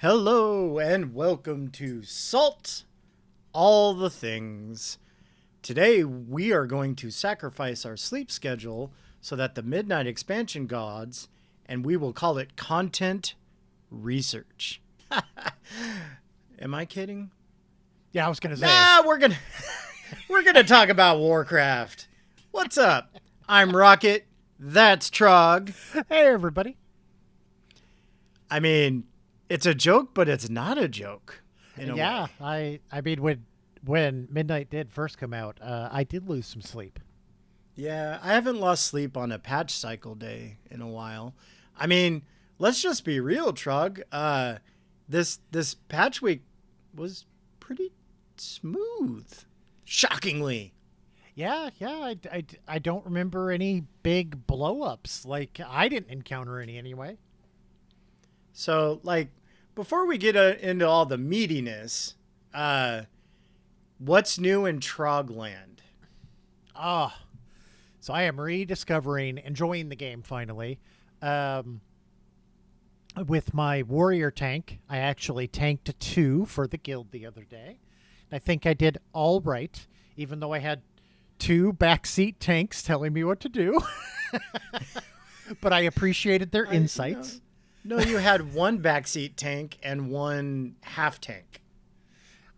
Hello and welcome to Salt All the Things. Today we are going to sacrifice our sleep schedule so that the Midnight Expansion gods, and we will call it content research. Am I kidding? Yeah, I was gonna say. Nah, we're gonna talk about Warcraft. What's up? I'm Rocket. That's Trog. Hey, everybody. I mean, it's a joke, but it's not a joke. Yeah, I mean, when Midnight did first come out, I did lose some sleep. Yeah, I haven't lost sleep on a patch cycle day in a while. I mean, let's just be real, Trug. This patch week was pretty smooth, shockingly. Yeah, I don't remember any big blow-ups. Like, I didn't encounter any anyway. So, like, before we get into all the meatiness, what's new in Trogland? So I am rediscovering, enjoying the game finally. With my warrior tank, I actually tanked a 2 for the guild the other day. I think I did all right, even though I had 2 backseat tanks telling me what to do. But I appreciated their insights. No, you had 1 backseat tank and 1 half tank.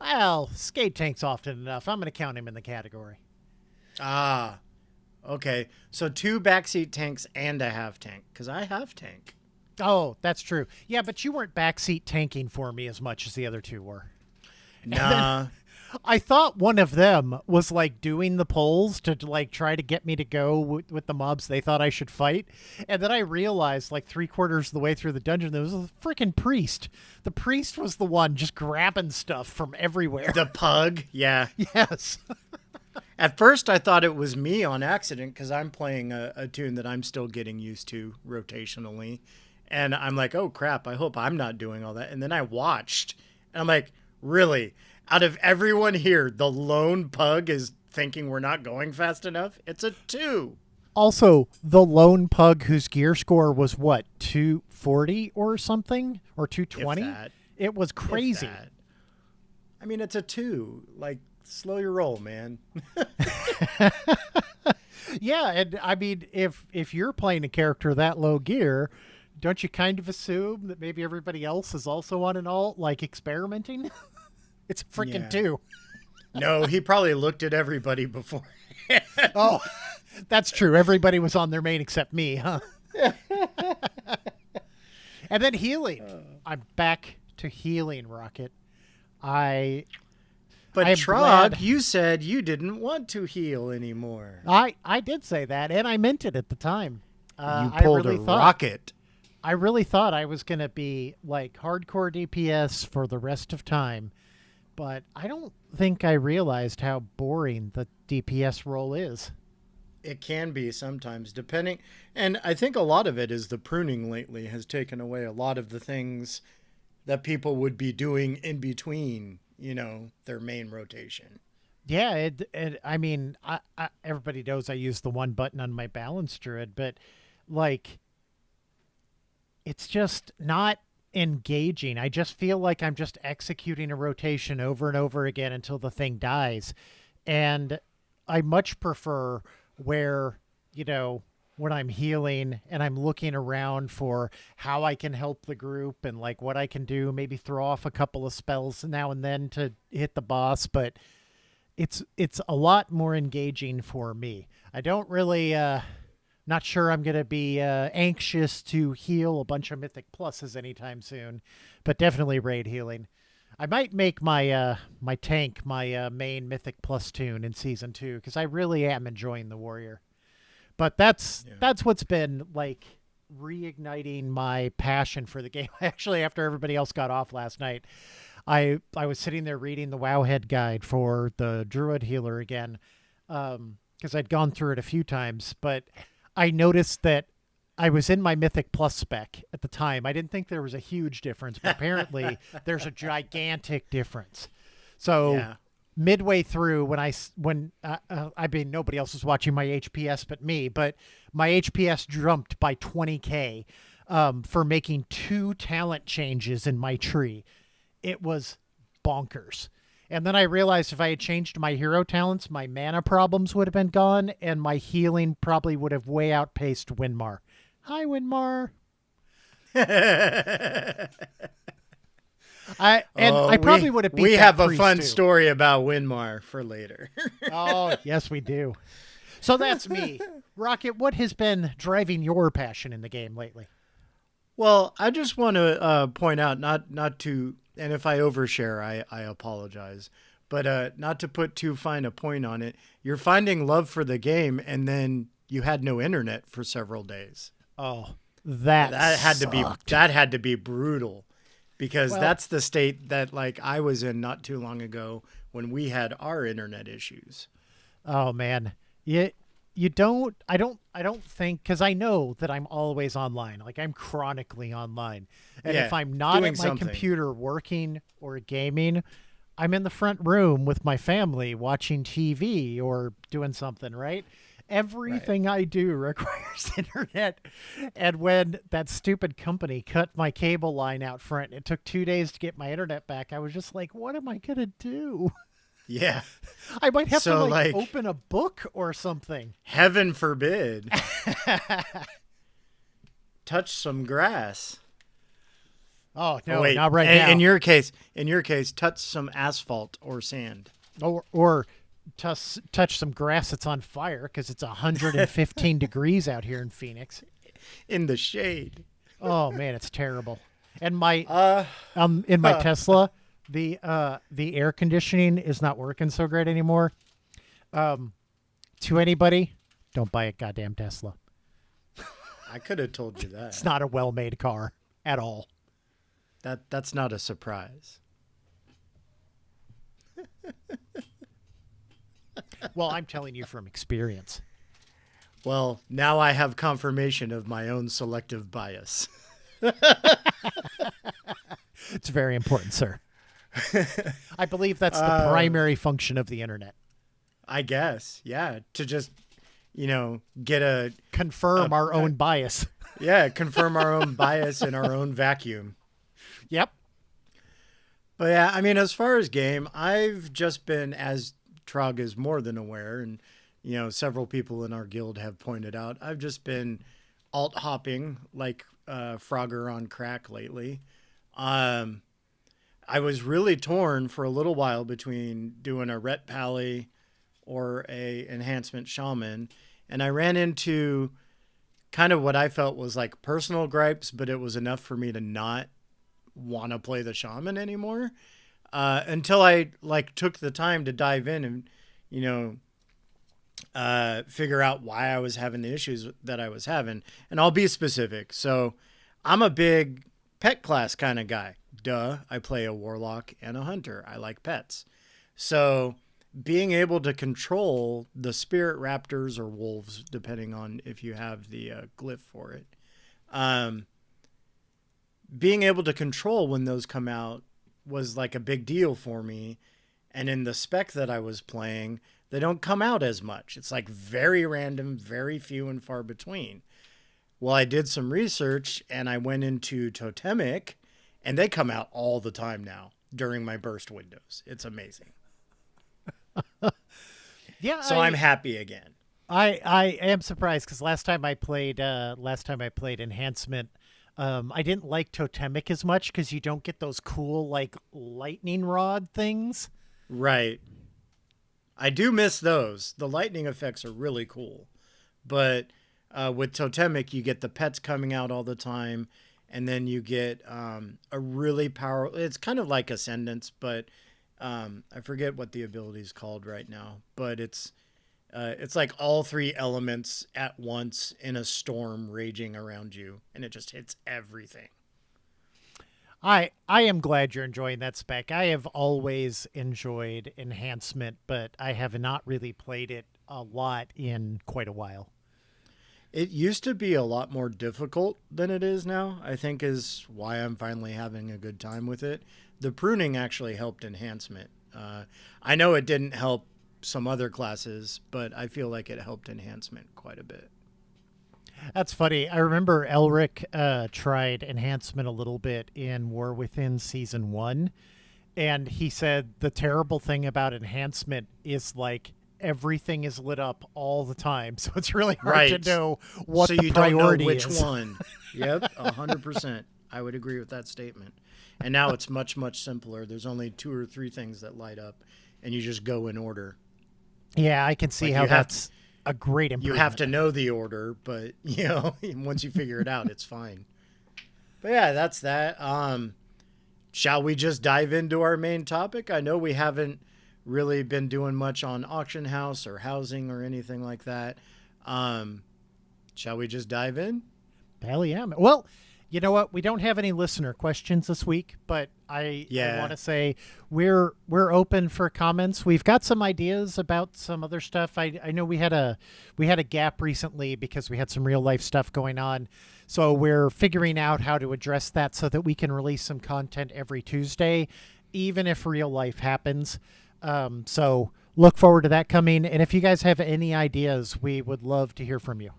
Well, skate tank's often enough. I'm going to count him in the category. Ah, okay. So 2 backseat tanks and a half tank, because I half tank. Oh, that's true. Yeah, but you weren't backseat tanking for me as much as the other 2 were. Nah. I thought one of them was like doing the polls to like try to get me to go with the mobs they thought I should fight. And then I realized like 3/4 of the way through the dungeon, there was a freaking priest. The priest was the one just grabbing stuff from everywhere. The pug? Yeah. Yes. At first, I thought it was me on accident because I'm playing a tune that I'm still getting used to rotationally. And I'm like, oh, crap, I hope I'm not doing all that. And then I watched, and I'm like, really? Out of everyone here, the lone pug is thinking we're not going fast enough? It's a 2. Also, the lone pug whose gear score was what, 240 or something? Or 220? If that. It was crazy. If that. I mean, it's a 2. Like, slow your roll, man. Yeah, and I mean, if you're playing a character that low gear, don't you kind of assume that maybe everybody else is also on an alt, like experimenting? It's a freaking 2. No, he probably looked at everybody before. Oh, that's true. Everybody was on their main except me, huh? And then healing. I'm back to healing, Rocket. But Trog, you said you didn't want to heal anymore. I did say that, and I meant it at the time. You pulled a rocket. I really thought I was going to be like hardcore DPS for the rest of time. But I don't think I realized how boring the DPS role is. It can be sometimes, depending. And I think a lot of it is the pruning lately has taken away a lot of the things that people would be doing in between, their main rotation. Yeah, I mean, everybody knows I use the 1 button on my balance druid, but like, it's just not engaging. I just feel like I'm just executing a rotation over and over again until the thing dies. And I much prefer where, when I'm healing and I'm looking around for how I can help the group and like what I can do, maybe throw off a couple of spells now and then to hit the boss, but it's a lot more engaging for me. I don't really not sure I'm going to be anxious to heal a bunch of Mythic Pluses anytime soon, but definitely raid healing. I might make my my tank my main Mythic Plus tune in Season 2 because I really am enjoying the Warrior. But that's what's been like reigniting my passion for the game. Actually, after everybody else got off last night, I was sitting there reading the Wowhead guide for the Druid Healer again because I'd gone through it a few times, but I noticed that I was in my Mythic Plus spec at the time. I didn't think there was a huge difference, but apparently there's a gigantic difference. So midway through, when I mean, nobody else was watching my HPS but me, but my HPS jumped by 20K for making 2 talent changes in my tree. It was bonkers. And then I realized if I had changed my hero talents, my mana problems would have been gone, and my healing probably would have way outpaced Winmar. Hi, Winmar. I probably would have beat we that have a priest fun too. story about Winmar for later. Oh, yes, we do. So that's me. Rocket, what has been driving your passion in the game lately? Well, I just want to point out, not to, and if I overshare, I apologize, but not to put too fine a point on it. You're finding love for the game, and then you had no internet for several days. Oh, That sucked. had to be brutal, because Well, that's the state that like I was in not too long ago when we had our internet issues. oh man. You don't I don't think cuz I know that I'm always online. Like I'm chronically online. And Yeah, if I'm not doing at my something. computer working or gaming, I'm in the front room with my family watching TV or doing something, right? Right. Everything I do requires internet. And when that stupid company cut my cable line out front, it took 2 days to get my internet back. I was just like, what am I going to do? Yeah. I might have to So like like, open a book or something. heaven forbid, touch some grass. Oh Oh no, wait, not right now. in your case, touch some asphalt or sand Or touch some grass that's on fire because it's 115 degrees out here in Phoenix. in the shade. Oh man, it's terrible. And my Uh, in my Tesla, the air conditioning is not working so great anymore. To anybody, don't buy a goddamn Tesla. I could have told you It's that. not a well-made car at all. That's not a surprise. Well, I'm telling you from experience. Well, now I have confirmation of my own selective bias. It's very important, sir. I believe that's the primary function of the internet. I guess, yeah, to just, get a Confirm our own bias. yeah, confirm our own bias in our own vacuum. Yep. But yeah, I mean, as far as game, I've just been, as Trog is more than aware, and several people in our guild have pointed out, I've just been alt hopping like Frogger on crack lately. Um, I was really torn for a little while between doing a Ret Pally or a enhancement shaman, and I ran into kind of what I felt was like personal gripes, but it was enough for me to not want to play the shaman anymore, until I like took the time to dive in and you know figure out why I was having the issues that I was having. And I'll be specific. So I'm a big pet class kind of guy. Duh, I play a warlock and a hunter. I like pets. So being able to control the spirit raptors or wolves, depending on if you have the glyph for it, um, being able to control when those come out was like a big deal for me. And in the spec that I was playing, they don't come out as much. It's like very random, very few and far between. Well, I did some research and I went into Totemic, and they come out all the time now during my burst windows. It's amazing. Yeah, So I'm happy again. I am surprised because last time I played enhancement, I didn't like totemic as much because you don't get those cool like lightning rod things. Right. I do miss those. The lightning effects are really cool. But with Totemic, you get the pets coming out all the time. And then you get a really powerful... It's kind of like Ascendance, but I forget what the ability is called right now. But it's like all three elements at once in a storm raging around you. And it just hits everything. I am glad you're enjoying that spec. I have always enjoyed enhancement, but I have not really played it a lot in quite a while. It used to be a lot more difficult than it is now, I think is why I'm finally having a good time with it. The pruning actually helped enhancement. I know it didn't help some other classes, but I feel like it helped enhancement quite a bit. That's funny. I remember Elric tried enhancement a little bit in War Within Season 1, and he said the terrible thing about enhancement is like everything is lit up all the time, so it's really hard to Right. know what So the you don't know priority which is. one. Yep, 100%. I would agree with that statement. And now it's much, much simpler. There's only 2 or 3 things that light up, and you just go in order. Yeah, I can see Like how that's a great you have improvement. to know the order, but once you figure it out, it's fine. But yeah, that's that. Shall we just dive into our main topic? I know we haven't really been doing much on auction house or housing or anything like that. Um, shall we just dive in? Hell yeah. Well, you know what? We don't have any listener questions this week, but I want Yeah. to say we're open for comments. We've got some ideas about some other stuff. I know we had a gap recently because we had some real life stuff going on. So we're figuring out how to address that so that we can release some content every Tuesday, even if real life happens. So look forward to that coming. And if you guys have any ideas, we would love to hear from you.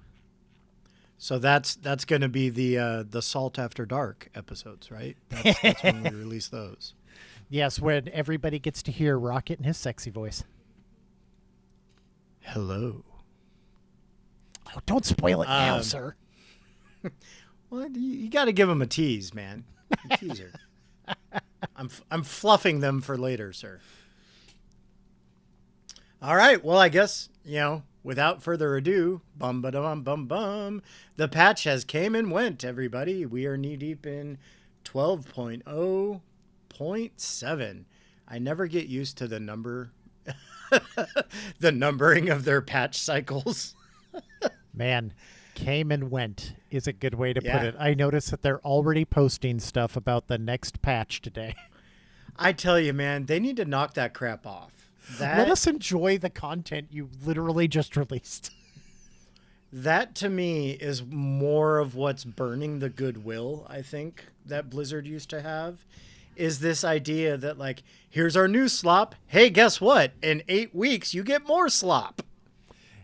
So that's going to be the Salt After Dark episodes, right? That's when we release those. Yes, when everybody gets to hear Rocket in his sexy voice. Hello. Oh, don't spoil it now, Um, sir. Well, you got to give them a tease, man. A teaser. I'm fluffing them for later, sir. All right. Well, I guess, without further ado, bum ba bum bum bum, the patch has came and went, everybody. We are knee deep in 12.0.7. I never get used to the the numbering of their patch cycles. Man, came and went is a good way to put Yeah. it. I noticed that they're already posting stuff about the next patch today. I tell you, man, they need to knock that crap off. Let us enjoy the content you literally just released. That to me is more of what's burning the goodwill, I think, that Blizzard used to have. Is this idea that, like, here's our new slop. Hey, guess what? In 8 weeks, you get more slop.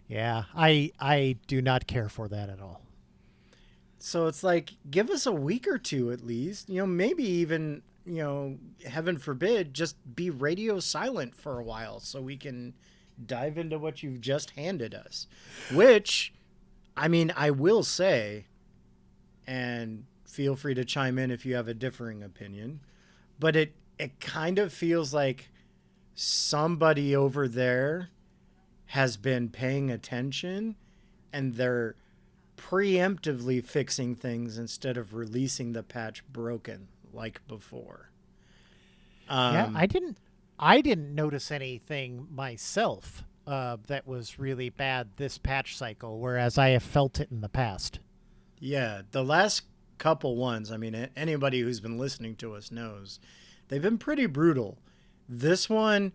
Yeah, I do not care for that at all. So it's like, give us a week or two at least. Maybe even, heaven forbid, just be radio silent for a while so we can dive into what you've just handed us. Which, I mean, I will say, and feel free to chime in if you have a differing opinion, but it kind of feels like somebody over there has been paying attention and they're preemptively fixing things instead of releasing the patch broken like before. Yeah, Um, I didn't notice anything myself that was really bad this patch cycle, whereas I have felt it in the past. yeah, the last couple ones, I mean, anybody who's been listening to us knows they've been pretty brutal. This one,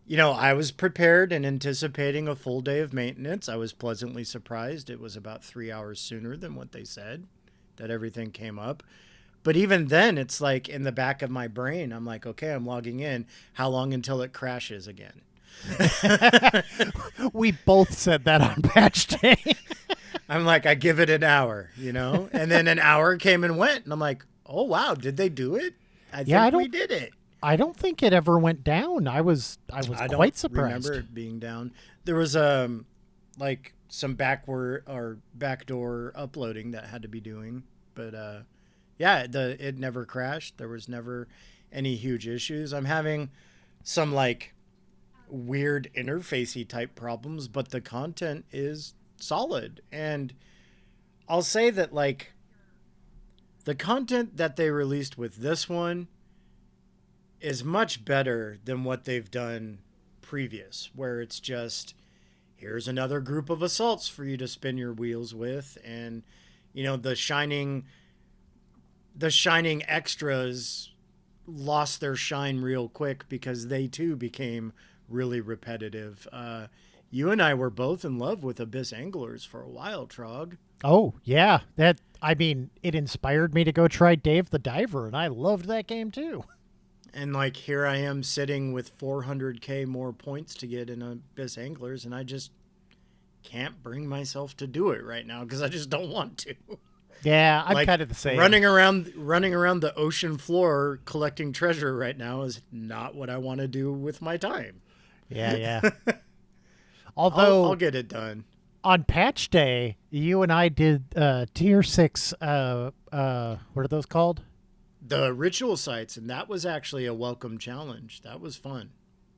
I was prepared and anticipating a full day of maintenance. I was pleasantly surprised. It was about 3 hours sooner than what they said that everything came up. But even then, it's like in the back of my brain, I'm like, okay, I'm logging in. How long until it crashes again? We both said that on patch day. I'm like, I give it an hour, And then an hour came and went. And I'm like, oh, wow, did they do it? I Yeah, think we did it. I don't think it ever went down. I was don't quite surprised. remember it being down. There was like some backward or backdoor uploading that had to be doing, but yeah, it never crashed. There was never any huge issues. I'm having some like weird interfacey type problems, but the content is solid. And I'll say that like the content that they released with this one is much better than what they've done previous, where it's just here's another group of assaults for you to spin your wheels with, and the shining extras lost their shine real quick because they too became really repetitive. You and I were both in love with Abyss Anglers for a while, Trog. Oh, yeah. It inspired me to go try Dave the Diver, and I loved that game too. And like here I am sitting with 400k more points to get in Abyss Anglers, and I just can't bring myself to do it right now because I just don't want to. Yeah, I'm Like, kind of the same. running around the ocean floor collecting treasure right now is not what I want to do with my time. Yeah, yeah. I'll Although get it done. on patch day, you and I did tier 6 what are those called? The ritual sites, and that was actually a welcome challenge. That was fun.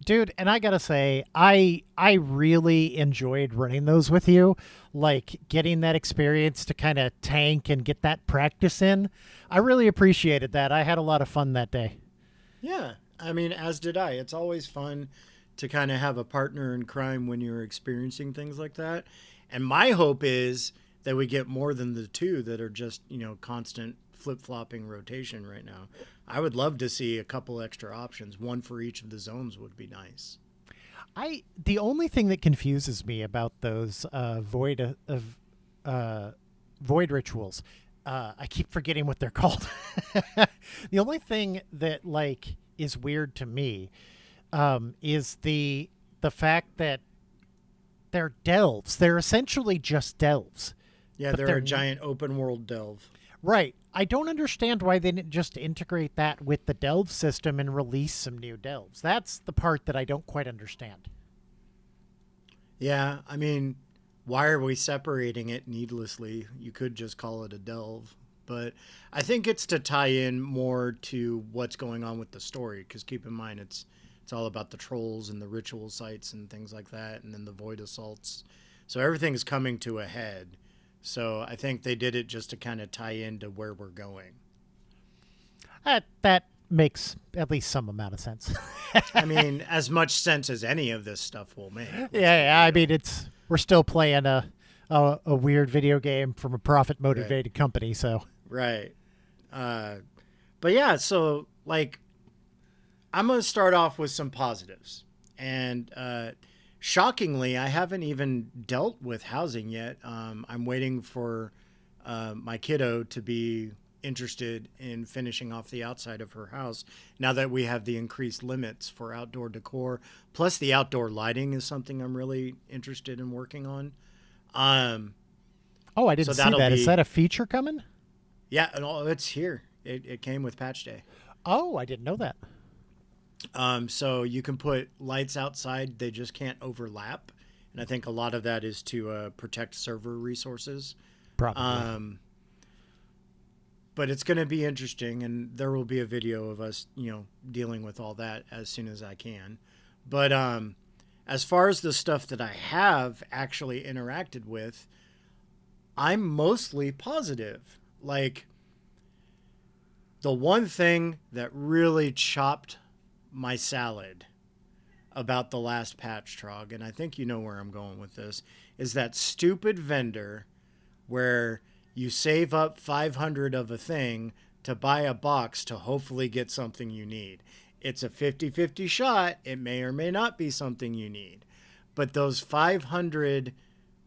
Dude, and I gotta say, I really enjoyed running those with you, like getting that experience to kind of tank and get that practice in. I really appreciated that. I had a lot of fun that day. Yeah, I mean, as did I. It's always fun to kind of have a partner in crime when you're experiencing things like that. And my hope is that we get more than the two that are just, constant flip-flopping rotation right now. I would love to see a couple extra options. One for each of the zones would be nice. The only thing that confuses me about those void rituals, I keep forgetting what they're called. The only thing that is weird to me is the fact that they're delves. They're essentially just delves. Yeah, they're a giant open world delve. Right. I don't understand why they didn't just integrate that with the delve system and release some new delves. That's the part that I don't quite understand. Yeah, I mean, why are we separating it needlessly? You could just call it a delve. But I think it's to tie in more to what's going on with the story, because keep in mind, it's all about the trolls and the ritual sites and things like that, and then the void assaults. So everything's coming to a head. So I think they did it just to kind of tie into where we're going. That makes at least some amount of sense. I mean, as much sense as any of this stuff will make. Yeah. I mean, we're still playing a weird video game from a profit motivated company. So right. But yeah, so I'm going to start off with some positives. And shockingly, I haven't even dealt with housing yet. I'm waiting for my kiddo to be interested in finishing off the outside of her house now that we have the increased limits for outdoor decor. Plus, the outdoor lighting is something I'm really interested in working on. I didn't see that. Is that a feature coming? Yeah, it's here. It came with patch day. Oh, I didn't know that. So you can put lights outside. They just can't overlap. And I think a lot of that is to protect server resources. Probably. But it's going to be interesting, and there will be a video of us, dealing with all that as soon as I can. But as far as the stuff that I have actually interacted with, I'm mostly positive. The one thing that really chopped my salad about the last patch, Trog, and I think you know where I'm going with this, is that stupid vendor where you save up 500 of a thing to buy a box to hopefully get something you need. It's a 50-50 shot. It may or may not be something you need. But those 500,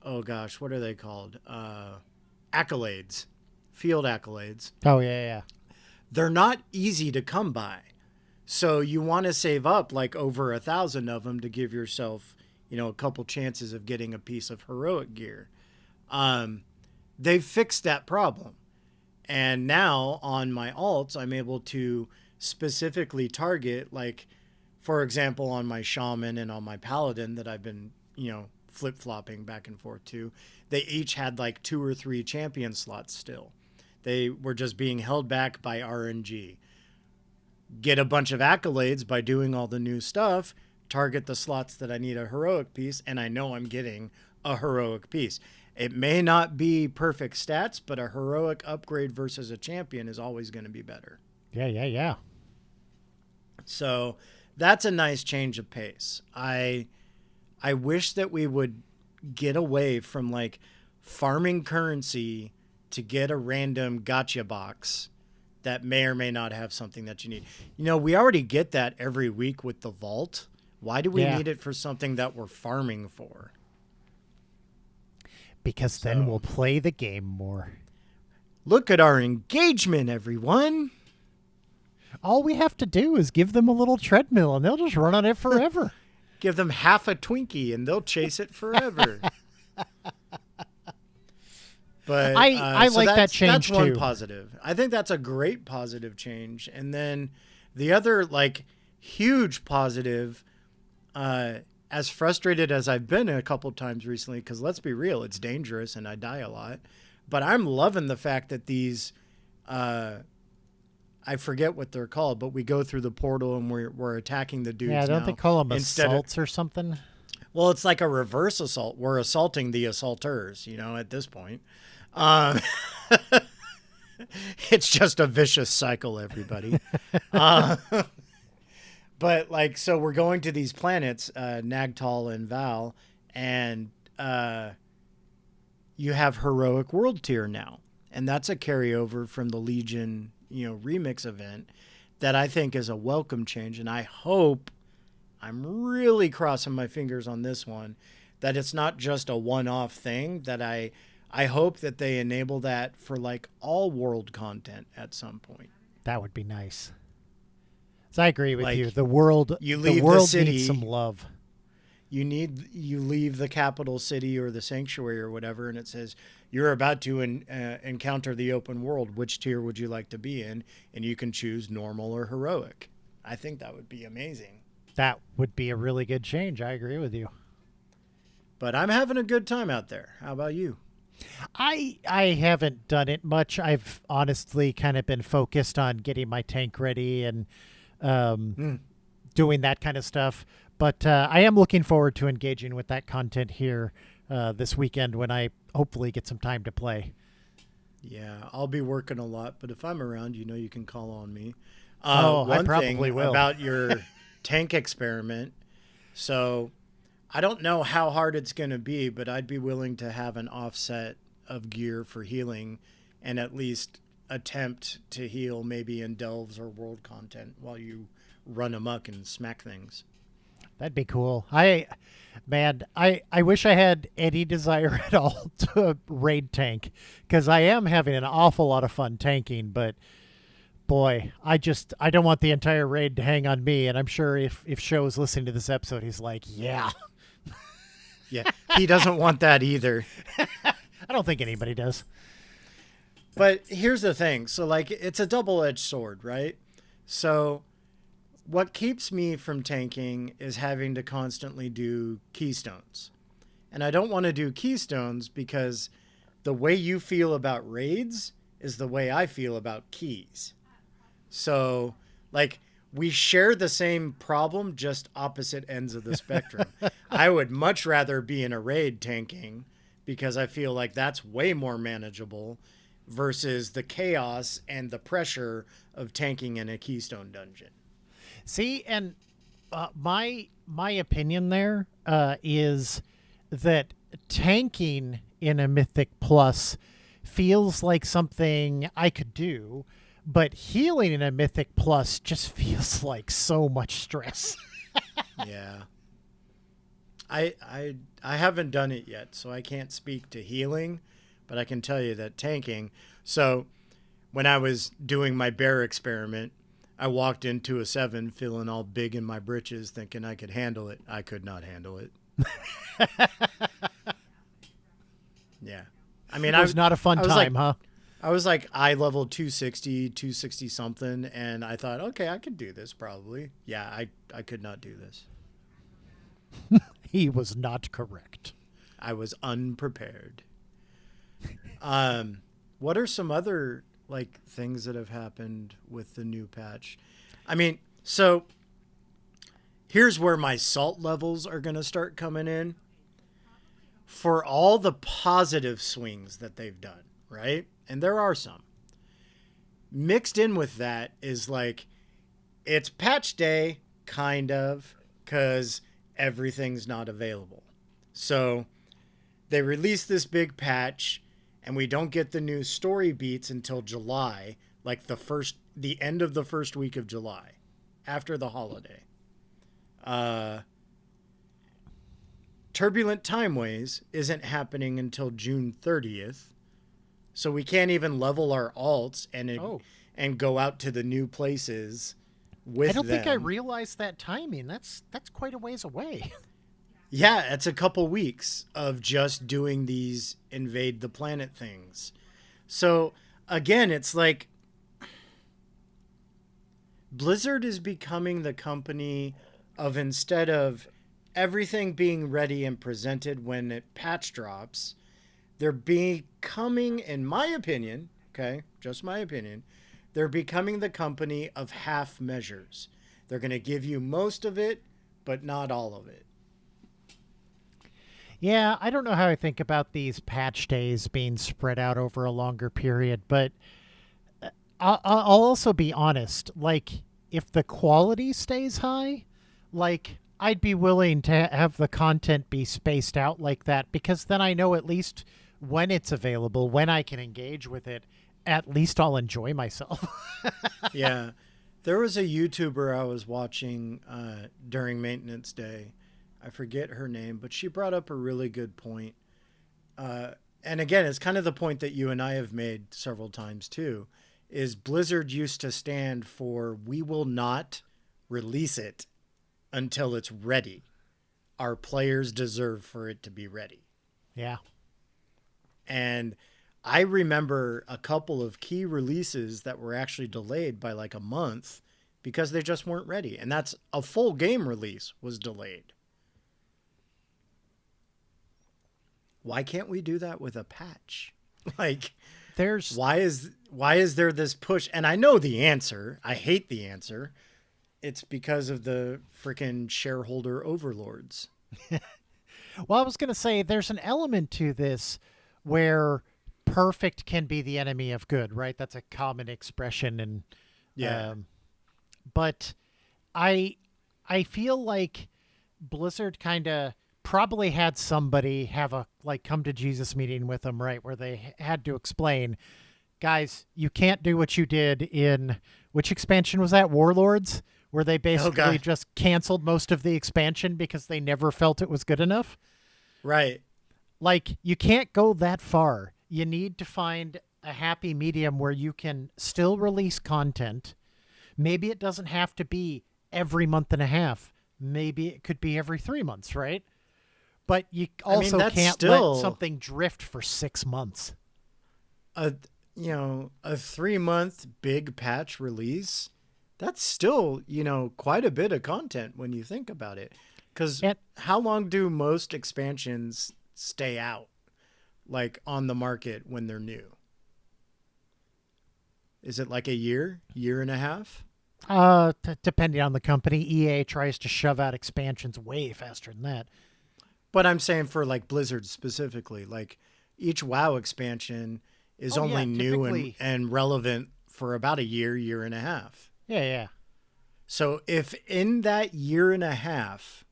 oh gosh, what are they called? Accolades. Field accolades. Oh, yeah. They're not easy to come by. So you want to save up over 1,000 of them to give yourself, a couple chances of getting a piece of heroic gear. They've fixed that problem. And now on my alts, I'm able to specifically target, for example, on my shaman and on my paladin that I've been, flip-flopping back and forth to, they each had 2 or 3 champion slots still. They were just being held back by RNG. Get a bunch of accolades by doing all the new stuff, target the slots that I need a heroic piece, and I know I'm getting a heroic piece. It may not be perfect stats, but a heroic upgrade versus a champion is always going to be better. Yeah. So that's a nice change of pace. I wish that we would get away from farming currency to get a random gotcha box that may or may not have something that you need. We already get that every week with the vault. Why do we need it for something that we're farming for? Because then we'll play the game more. Look at our engagement, everyone. All we have to do is give them a little treadmill and they'll just run on it forever. Give them half a Twinkie and they'll chase it forever. But I so like that change that's one too. positive. I think that's a great positive change. And then the other like huge positive, as frustrated as I've been a couple times recently, because let's be real, it's dangerous and I die a lot. But I'm loving the fact that these, I forget what they're called, but we go through the portal and we're attacking the dudes Yeah, don't now. they call them Instead of, assaults or something? well, it's like a reverse assault. We're assaulting the assaulters, at this point. Um, it's just a vicious cycle, everybody. uh, but like, so we're going to these planets, Nagtal and Val, and you have heroic world tier now. And that's a carryover from the Legion, remix event that I think is a welcome change. And I hope, I'm really crossing my fingers on this one, that it's not just a one-off thing, that I hope that they enable that for like all world content at some point. That would be nice. So I agree with Like, you. The world, you leave the world the city, needs some love. you leave the capital city or the sanctuary or whatever, and it says you're about to encounter the open world. Which tier would you like to be in? And you can choose normal or heroic. I think that would be amazing. That would be a really good change. I agree with you. But I'm having a good time out there. How about you? I haven't done it much. I've honestly kind of been focused on getting my tank ready and doing that kind of stuff. But I am looking forward to engaging with that content here this weekend when I hopefully get some time to play. Yeah, I'll be working a lot, but if I'm around, you can call on me. I probably thing will. About your tank experiment. So I don't know how hard it's going to be, but I'd be willing to have an offset of gear for healing and at least attempt to heal maybe in delves or world content while you run amok and smack things. That'd be cool. I wish I had any desire at all to raid tank, because I am having an awful lot of fun tanking, but boy, I don't want the entire raid to hang on me. And I'm sure if Sho's listening to this episode, he's like, yeah. Yeah, he doesn't want that either. I don't think anybody does. But here's the thing. So like, it's a double-edged sword, right? So what keeps me from tanking is having to constantly do keystones. And I don't want to do keystones because the way you feel about raids is the way I feel about keys. So, like, we share the same problem, just opposite ends of the spectrum. I would much rather be in a raid tanking because I feel like that's way more manageable versus the chaos and the pressure of tanking in a keystone dungeon. See, and my opinion there is that tanking in a Mythic Plus feels like something I could do, but healing in a Mythic Plus just feels like so much stress. Yeah. I haven't done it yet, so I can't speak to healing, but I can tell you that tanking. So when I was doing my bear experiment, I walked into a 7 feeling all big in my britches, thinking I could handle it. I could not handle it. Yeah. I mean, it was not a fun time, huh? I was like eye level 260 something, and I thought, okay, I could do this probably. Yeah, I could not do this. He was not correct. I was unprepared. What are some other like things that have happened with the new patch? I mean, so here's where my salt levels are going to start coming in. For all the positive swings that they've done, right? And there are some. Mixed in with that is like, it's patch day, kind of, because everything's not available. So they release this big patch, and we don't get the new story beats until July, like the end of the first week of July, after the holiday. Turbulent Timeways isn't happening until June 30th. So we can't even level our alts and go out to the new places with them. I don't think I realized that timing. That's quite a ways away. Yeah, it's a couple weeks of just doing these invade the planet things. So again, it's like Blizzard is becoming the company of, instead of everything being ready and presented when it patch drops, they're becoming, in my opinion, okay, just my opinion, they're becoming the company of half measures. They're going to give you most of it, but not all of it. Yeah, I don't know how I think about these patch days being spread out over a longer period, but I'll also be honest. Like, if the quality stays high, like, I'd be willing to have the content be spaced out like that because then I know at least when it's available, when I can engage with it, at least I'll enjoy myself. Yeah. There was a YouTuber I was watching during maintenance day. I forget her name, but she brought up a really good point. And again, it's kind of the point that you and I have made several times too, is Blizzard used to stand for we will not release it until it's ready. Our players deserve for it to be ready. Yeah. And I remember a couple of key releases that were actually delayed by like a month because they just weren't ready. And that's a full game release was delayed. Why can't we do that with a patch? Like, There's why is there this push? And I know the answer. I hate the answer. It's because of the freaking shareholder overlords. Well, I was going to say there's an element to this where perfect can be the enemy of good, right? That's a common expression, and Yeah. but I feel like Blizzard kind of probably had somebody have a like come to Jesus meeting with them, right, where they had to explain, guys, you can't do what you did in which expansion was that, Warlords, where they basically God. just canceled most of the expansion because they never felt it was good enough. Right. Like, you can't go that far. You need to find a happy medium where you can still release content. Maybe it doesn't have to be every month and a half. Maybe it could be every 3 months, right? But you also that's can't still let something drift for 6 months. a a 3 month big patch release. That's still, quite a bit of content when you think about it. Because And how long do most expansions stay out, like on the market when they're new? Is it like a year and a half? depending on the company, EA tries to shove out expansions way faster than that. But I'm saying for like Blizzard specifically, like each WoW expansion is Oh yeah, only new typically. and relevant for about a year and a half. Yeah, yeah. So if in that year and a half,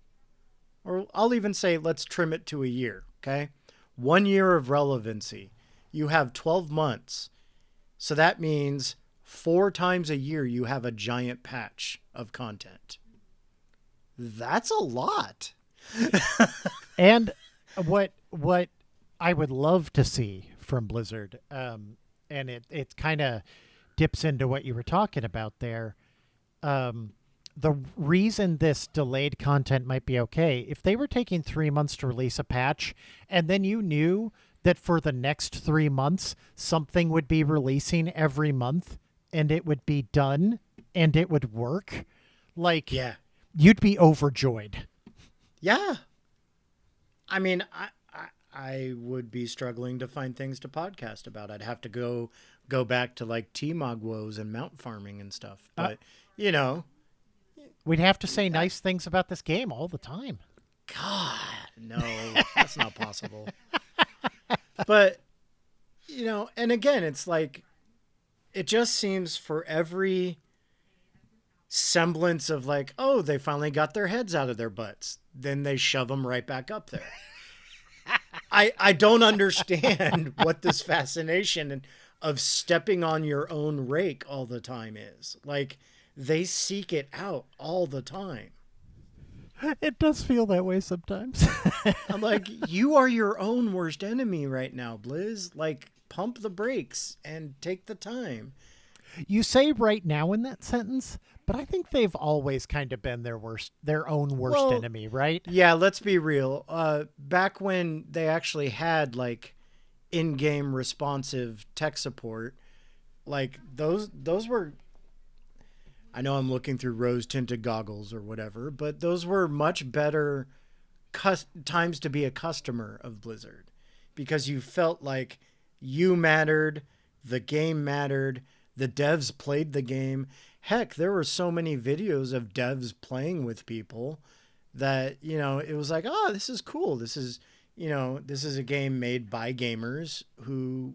or I'll even say let's trim it to a year, okay? 1 year of relevancy, you have 12 months. So that means 4 times a year you have a giant patch of content. That's a lot. And what I would love to see from Blizzard, and it kind of dips into what you were talking about there. The reason this delayed content might be okay, if they were taking 3 months to release a patch, and then you knew that for the next 3 months something would be releasing every month, and it would be done, and it would work, like Yeah. you'd be overjoyed. Yeah. I mean, I would be struggling to find things to podcast about. I'd have to go back to like T-Mog woes and mount farming and stuff. But, you know, We'd have to say nice things about this game all the time. God, no, that's not possible. But, and again, it's like, it just seems for every semblance of like, oh, they finally got their heads out of their butts, then they shove them right back up there. I don't understand what this fascination of stepping on your own rake all the time is. Like, they seek it out all the time. It does feel that way sometimes. I'm like, you are your own worst enemy right now, Blizz. Like, pump the brakes and take the time. You say right now in that sentence, But I think they've always kind of been their own worst Well, enemy, right? yeah, let's be real. Back when they actually had like in-game responsive tech support, like those were, I know I'm looking through rose-tinted goggles or whatever, but those were much better times to be a customer of Blizzard, because you felt like you mattered, the game mattered, the devs played the game. Heck, there were so many videos of devs playing with people that, it was like, oh, this is cool. This is a game made by gamers who,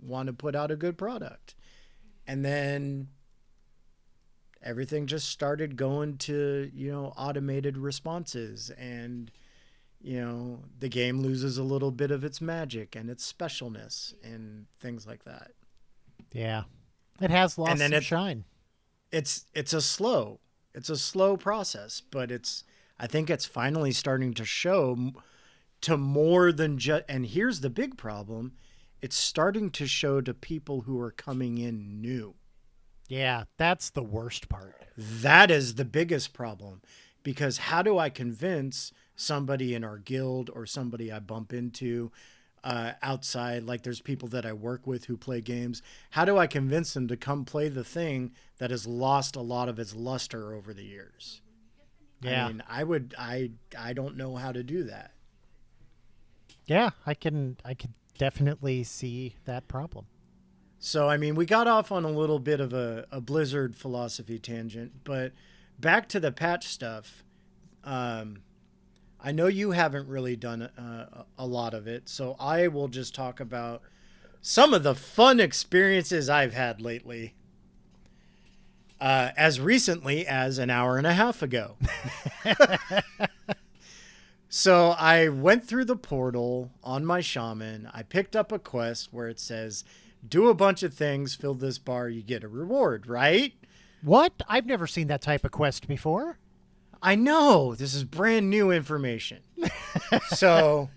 want to put out a good product. And then everything just started going to, automated responses, and, the game loses a little bit of its magic and its specialness and things like that. Yeah. It has lost And then some shine. It's a slow process, but I think it's finally starting to show to more than just, and here's the big problem, it's starting to show to people who are coming in new. Yeah, that's the worst part. That is the biggest problem, because how do I convince somebody in our guild or somebody I bump into outside, like there's people that I work with who play games, how do I convince them to come play the thing that has lost a lot of its luster over the years? Yeah. I mean, I don't know how to do that. Yeah, I can definitely see that problem. So, I mean, we got off on a little bit of a Blizzard philosophy tangent, but back to the patch stuff. I know you haven't really done a lot of it, so I will just talk about some of the fun experiences I've had lately. As recently as an hour and a half ago. So I went through the portal on my shaman. I picked up a quest where it says, do a bunch of things, fill this bar, you get a reward, right? What? I've never seen that type of quest before. I know. This is brand new information. So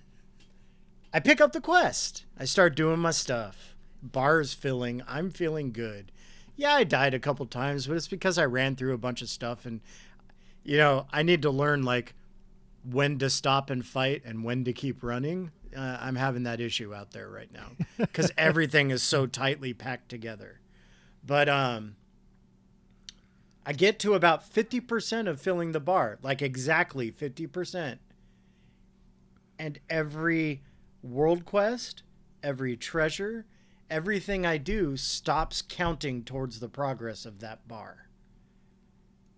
I pick up the quest. I start doing my stuff. Bar is filling. I'm feeling good. Yeah, I died a couple times, but it's because I ran through a bunch of stuff, and, I need to learn, like, when to stop and fight and when to keep running. I'm having that issue out there right now because everything is so tightly packed together. But I get to about 50% of filling the bar, like exactly 50%. And every world quest, every treasure, everything I do stops counting towards the progress of that bar.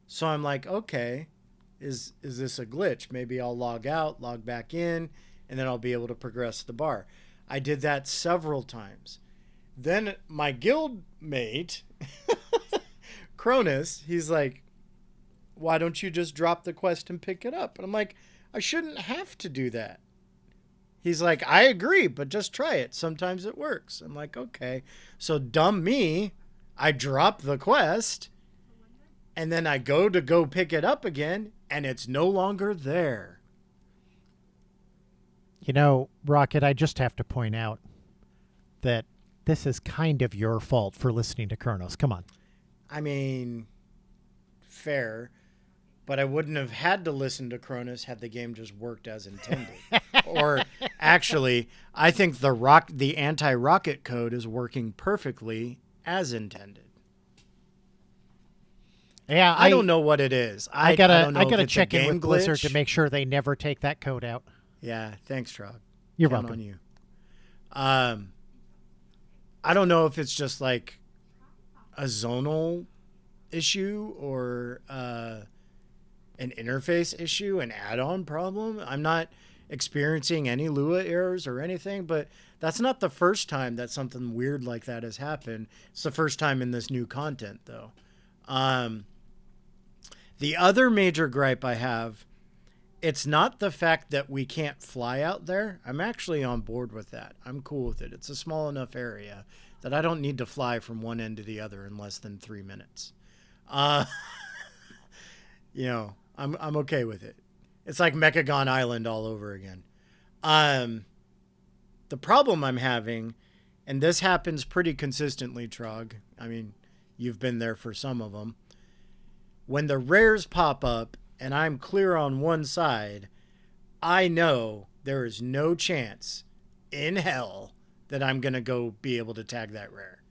So I'm like, okay, is this a glitch? Maybe I'll log out, log back in, and then I'll be able to progress the bar. I did that several times. Then my guild mate, Cronus, he's like, why don't you just drop the quest and pick it up? And I'm like, I shouldn't have to do that. He's like, I agree, but just try it. Sometimes it works. I'm like, okay. So dumb me, I drop the quest, and then I go pick it up again, and it's no longer there. Rocket, I just have to point out that this is kind of your fault for listening to Kronos. Come on. I mean, fair, but I wouldn't have had to listen to Cronus had the game just worked as intended. Or actually, I think the anti-rocket code is working perfectly as intended. Yeah, I don't know what it is. I gotta check in with Blizzard glitch. to make sure they never take that code out. Yeah, thanks, Trog. You're Count welcome. on you. I don't know if it's just like a zonal issue or an interface issue, an add-on problem. I'm not experiencing any Lua errors or anything, but that's not the first time that something weird like that has happened. It's the first time in this new content, though. The other major gripe I have, it's not the fact that we can't fly out there. I'm actually on board with that. I'm cool with it. It's a small enough area that I don't need to fly from one end to the other in less than 3 minutes. I'm okay with it. It's like Mechagon Island all over again. The problem I'm having, and this happens pretty consistently, Trog. I mean, you've been there for some of them. when the rares pop up and I'm clear on one side, I know there is no chance in hell that I'm going to go be able to tag that rare.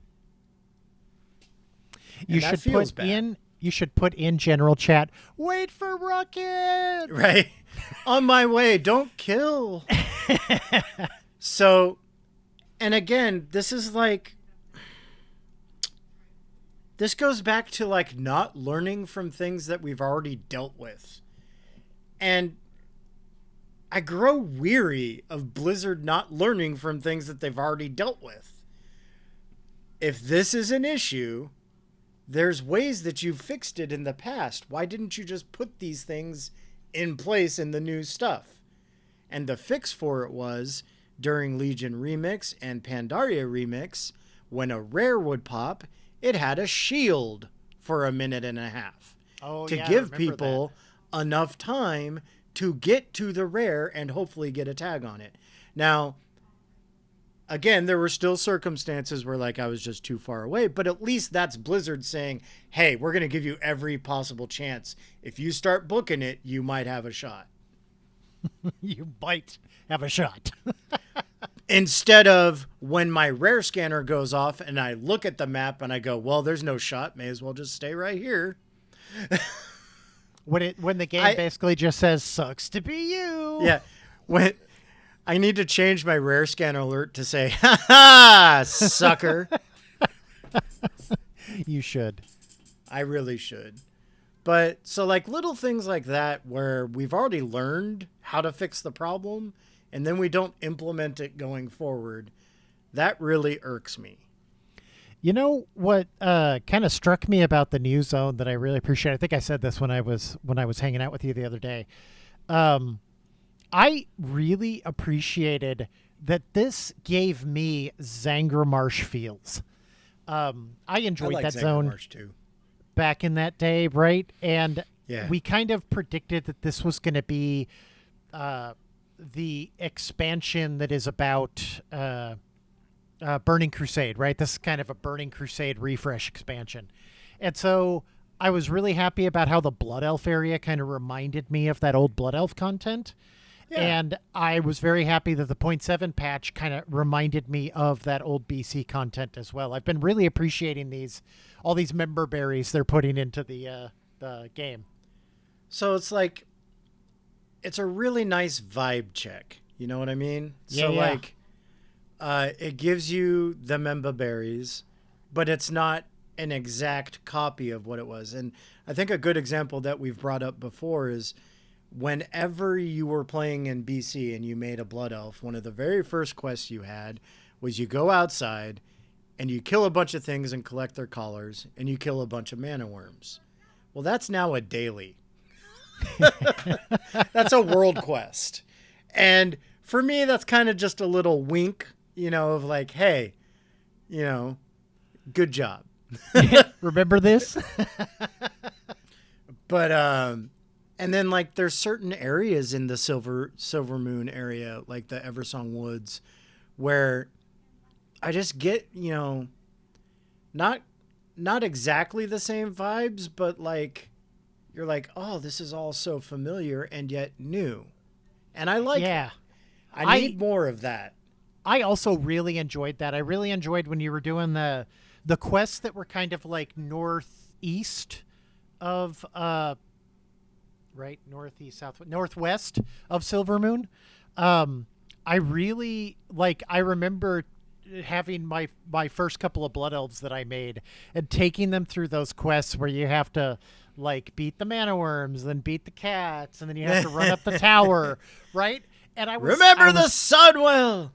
You should put in general chat, wait for Rocket. Right? On my way, don't kill. So, and again, this is like, this goes back to like not learning from things that we've already dealt with. And I grow weary of Blizzard not learning from things that they've already dealt with. If this is an issue, there's ways that you've fixed it in the past. Why didn't you just put these things in place in the new stuff? And the fix for it was during Legion Remix and Pandaria Remix, when a rare would pop, it had a shield for a minute and a half to give people enough time to get to the rare and hopefully get a tag on it. Now, again, there were still circumstances where like I was just too far away, but at least that's Blizzard saying, hey, we're going to give you every possible chance. If you start booking it, you might have a shot. You might have a shot. Instead of when my rare scanner goes off and I look at the map and I go, well, there's no shot. May as well just stay right here. When the game basically just says, sucks to be you. Yeah. When I need to change my rare scanner alert to say, ha ha, sucker. You should. I really should. But so like little things like that where we've already learned how to fix the problem and then we don't implement it going forward, that really irks me. You know what kind of struck me about the new zone that I really appreciate? I think I said this when I was hanging out with you the other day. I really appreciated that this gave me Zangarmarsh feels. I enjoyed that zone too. Back in that day, right? And yeah, we kind of predicted that this was going to be the expansion that is about Burning Crusade, right? This is kind of a Burning Crusade refresh expansion. And so I was really happy about how the Blood Elf area kind of reminded me of that old Blood Elf content. Yeah. And I was very happy that the 0.7 patch kind of reminded me of that old BC content as well. I've been really appreciating all these member berries they're putting into the game. So it's like, it's a really nice vibe check. You know what I mean? Yeah, so like, it gives you the member berries, but it's not an exact copy of what it was. And I think a good example that we've brought up before is whenever you were playing in BC and you made a Blood Elf, one of the very first quests you had was you go outside and you kill a bunch of things and collect their collars and you kill a bunch of mana worms. Well, that's now a daily. That's a world quest. And for me, that's kind of just a little wink, you know, of like, hey, you know, good job. Remember this? But, and then like there's certain areas in the Silver Moon area, like the Eversong Woods, where I just get, you know, not exactly the same vibes, but like, you're like, oh, this is all so familiar and yet new. And I like it. I need more of that. I also really enjoyed that. I really enjoyed when you were doing the quests that were kind of like northeast of right, northeast, southwest, northwest of Silver Moon. I really I remember having my first couple of Blood Elves that I made and taking them through those quests where you have to like beat the mana worms, then beat the cats, and then you have to run up the tower, right? And I was the Sunwell.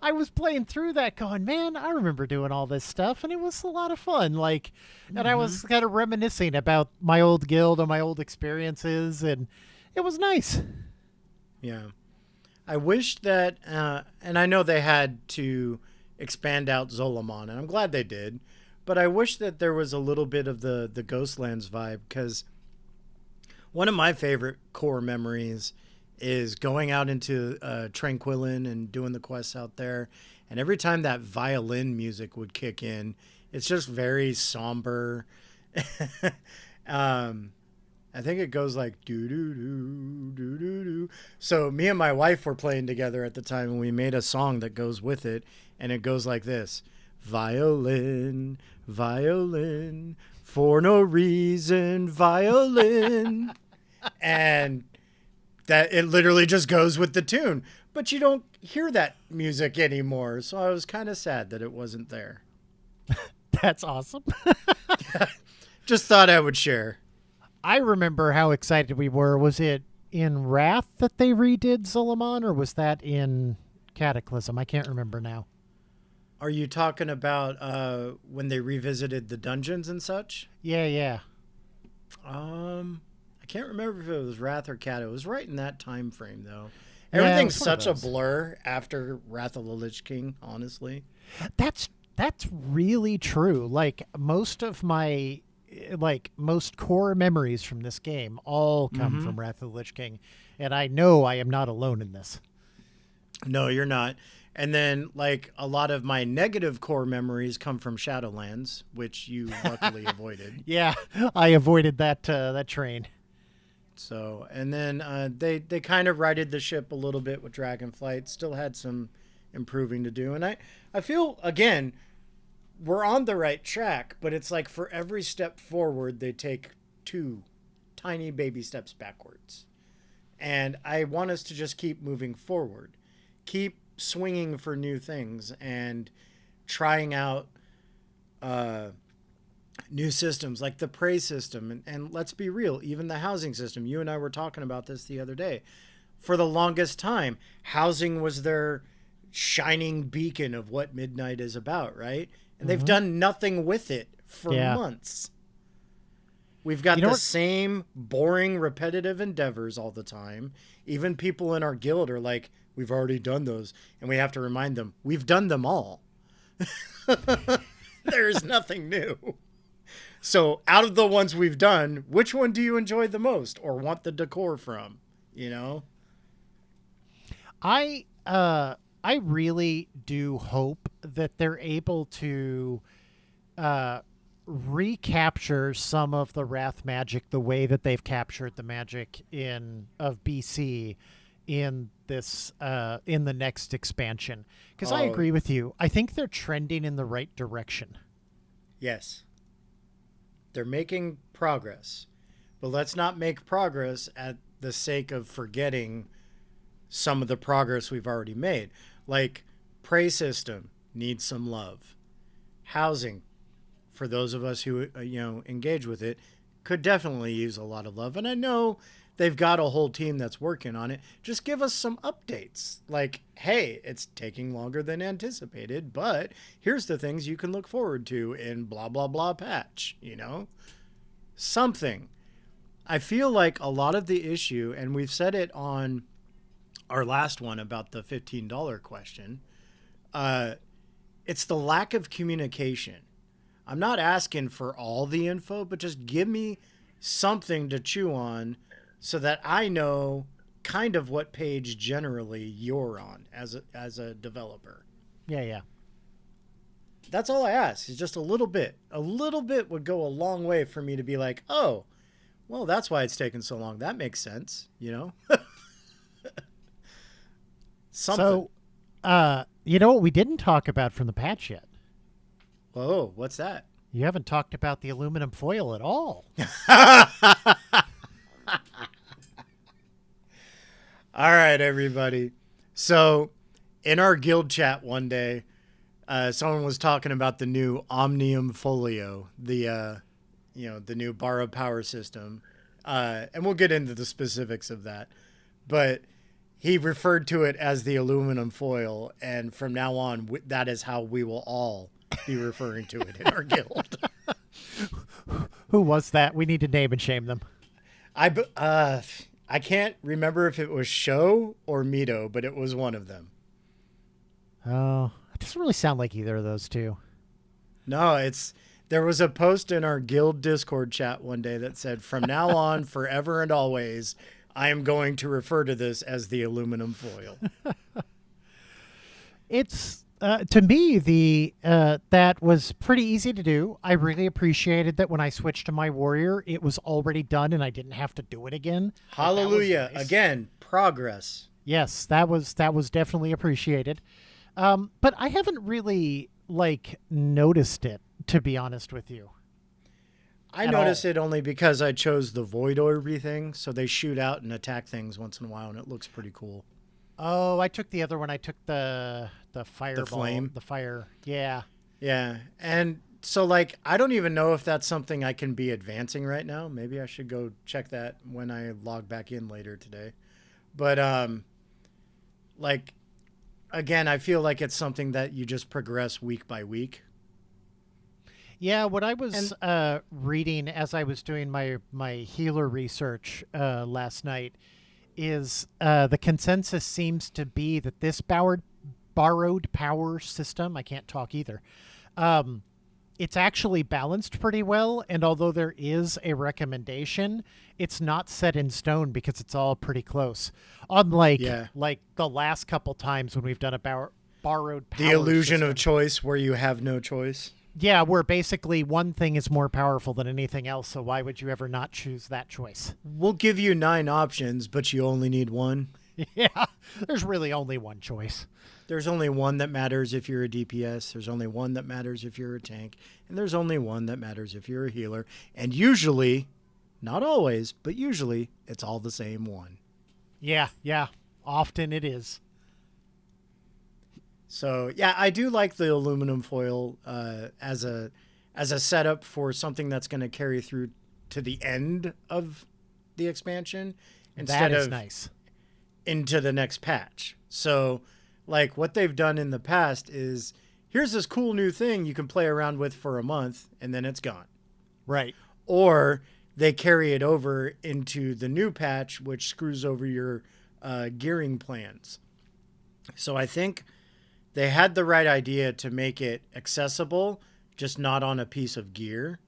I was playing through that going, man, I remember doing all this stuff, and it was a lot of fun. Like, and I was kind of reminiscing about my old guild and my old experiences, and it was nice. Yeah. I wish that, and I know they had to expand out Zolamon, and I'm glad they did, but I wish that there was a little bit of the Ghostlands vibe, because one of my favorite core memories is going out into Tranquillin and doing the quests out there, and every time that violin music would kick in, it's just very somber. I think it goes like do do do do do do. So me and my wife were playing together at the time, and we made a song that goes with it, and it goes like this: violin, violin, for no reason, violin, and that it literally just goes with the tune. But you don't hear that music anymore, so I was kind of sad that it wasn't there. That's awesome. Just thought I would share. I remember how excited we were. Was it in Wrath that they redid Zul'Aman, or was that in Cataclysm? I can't remember now. Are you talking about when they revisited the dungeons and such? Yeah, yeah. I can't remember if it was Wrath or Cat. It was right in that time frame, though. Yeah, it Everything's was one of such a those. blur after Wrath of the Lich King, honestly. That's really true. Like most core memories from this game all come from Wrath of the Lich King, and I know I am not alone in this. No, you're not. And then, like, a lot of my negative core memories come from Shadowlands, which you luckily avoided. Yeah, I avoided that train. So, and then they kind of righted the ship a little bit with Dragonflight. Still had some improving to do, and I feel again we're on the right track, but it's like for every step forward, they take two tiny baby steps backwards. And I want us to just keep moving forward, keep swinging for new things, and trying out new systems like the prey system. And let's be real, even the housing system. You and I were talking about this the other day. For the longest time, housing was their shining beacon of what Midnight is about, right? And they've done nothing with it for months. We've got the same boring, repetitive endeavors all the time. Even people in our guild are like, we've already done those. And we have to remind them, we've done them all. There's nothing new. So out of the ones we've done, which one do you enjoy the most or want the decor from? You know? I really do hope that they're able to recapture some of the Wrath magic the way that they've captured the magic of BC in this in the next expansion. Because I agree with you. I think they're trending in the right direction. Yes. They're making progress. But let's not make progress at the sake of forgetting some of the progress we've already made. Like, prey system needs some love. Housing, for those of us who engage with it, could definitely use a lot of love. And I know they've got a whole team that's working on it. Just give us some updates. Like, hey, it's taking longer than anticipated, but here's the things you can look forward to in blah, blah, blah patch, Something. I feel like a lot of the issue, and we've said it on our last one about the $15 question, it's the lack of communication. I'm not asking for all the info, but just give me something to chew on so that I know kind of what page generally you're on as a developer. Yeah. That's all I ask, is just a little bit. A little bit would go a long way for me to be like, oh, well, that's why it's taken so long. That makes sense, Something. So, you know what we didn't talk about from the patch yet? Whoa, what's that? You haven't talked about the aluminum foil at all. All right, everybody. So, in our guild chat one day, someone was talking about the new Omnium Folio, the new borrowed power system, and we'll get into the specifics of that. But he referred to it as the aluminum foil, and from now on, that is how we will all be referring to it in our guild. Who was that? We need to name and shame them. I can't remember if it was Sho or Mito, but it was one of them. Oh, it doesn't really sound like either of those two. No, there was a post in our guild Discord chat one day that said, from now on, forever and always, I am going to refer to this as the aluminum foil. It's To me, the that was pretty easy to do. I really appreciated that when I switched to my warrior, it was already done and I didn't have to do it again. Like, that was Hallelujah. nice. Again, progress. Yes, that was definitely appreciated. But I haven't really like noticed it, to be honest with you, I at notice all. it only because I chose the Void Orby thing, so they shoot out and attack things once in a while, and it looks pretty cool. Oh, I took the other one. I took the The fireball, flame. the fire. Yeah. Yeah. And so, like, I don't even know if that's something I can be advancing right now. Maybe I should go check that when I log back in later today. But, like, again, I feel like it's something that you just progress week by week. Yeah, what I was And reading as I was doing my healer research last night is the consensus seems to be that this borrowed power system, I can't talk either, it's actually balanced pretty well. And although there is a recommendation, it's not set in stone because it's all pretty close. Unlike yeah, like the last couple times when we've done a borrowed the power illusion of system. choice where you have no choice. Yeah, where basically one thing is more powerful than anything else, so why would you ever not choose that choice? We'll give you 9 options, but you only need one. Yeah, there's really only one choice. There's only one that matters if you're a DPS. There's only one that matters if you're a tank. And there's only one that matters if you're a healer. And usually, not always, but usually, it's all the same one. Yeah, yeah, often it is. So yeah, I do like the aluminum foil as a setup for something that's going to carry through to the end of the expansion That instead is of nice. into the next patch. So, like what they've done in the past is here's this cool new thing you can play around with for a month and then it's gone. Right. Or they carry it over into the new patch, which screws over your gearing plans. So I think they had the right idea to make it accessible, just not on a piece of gear.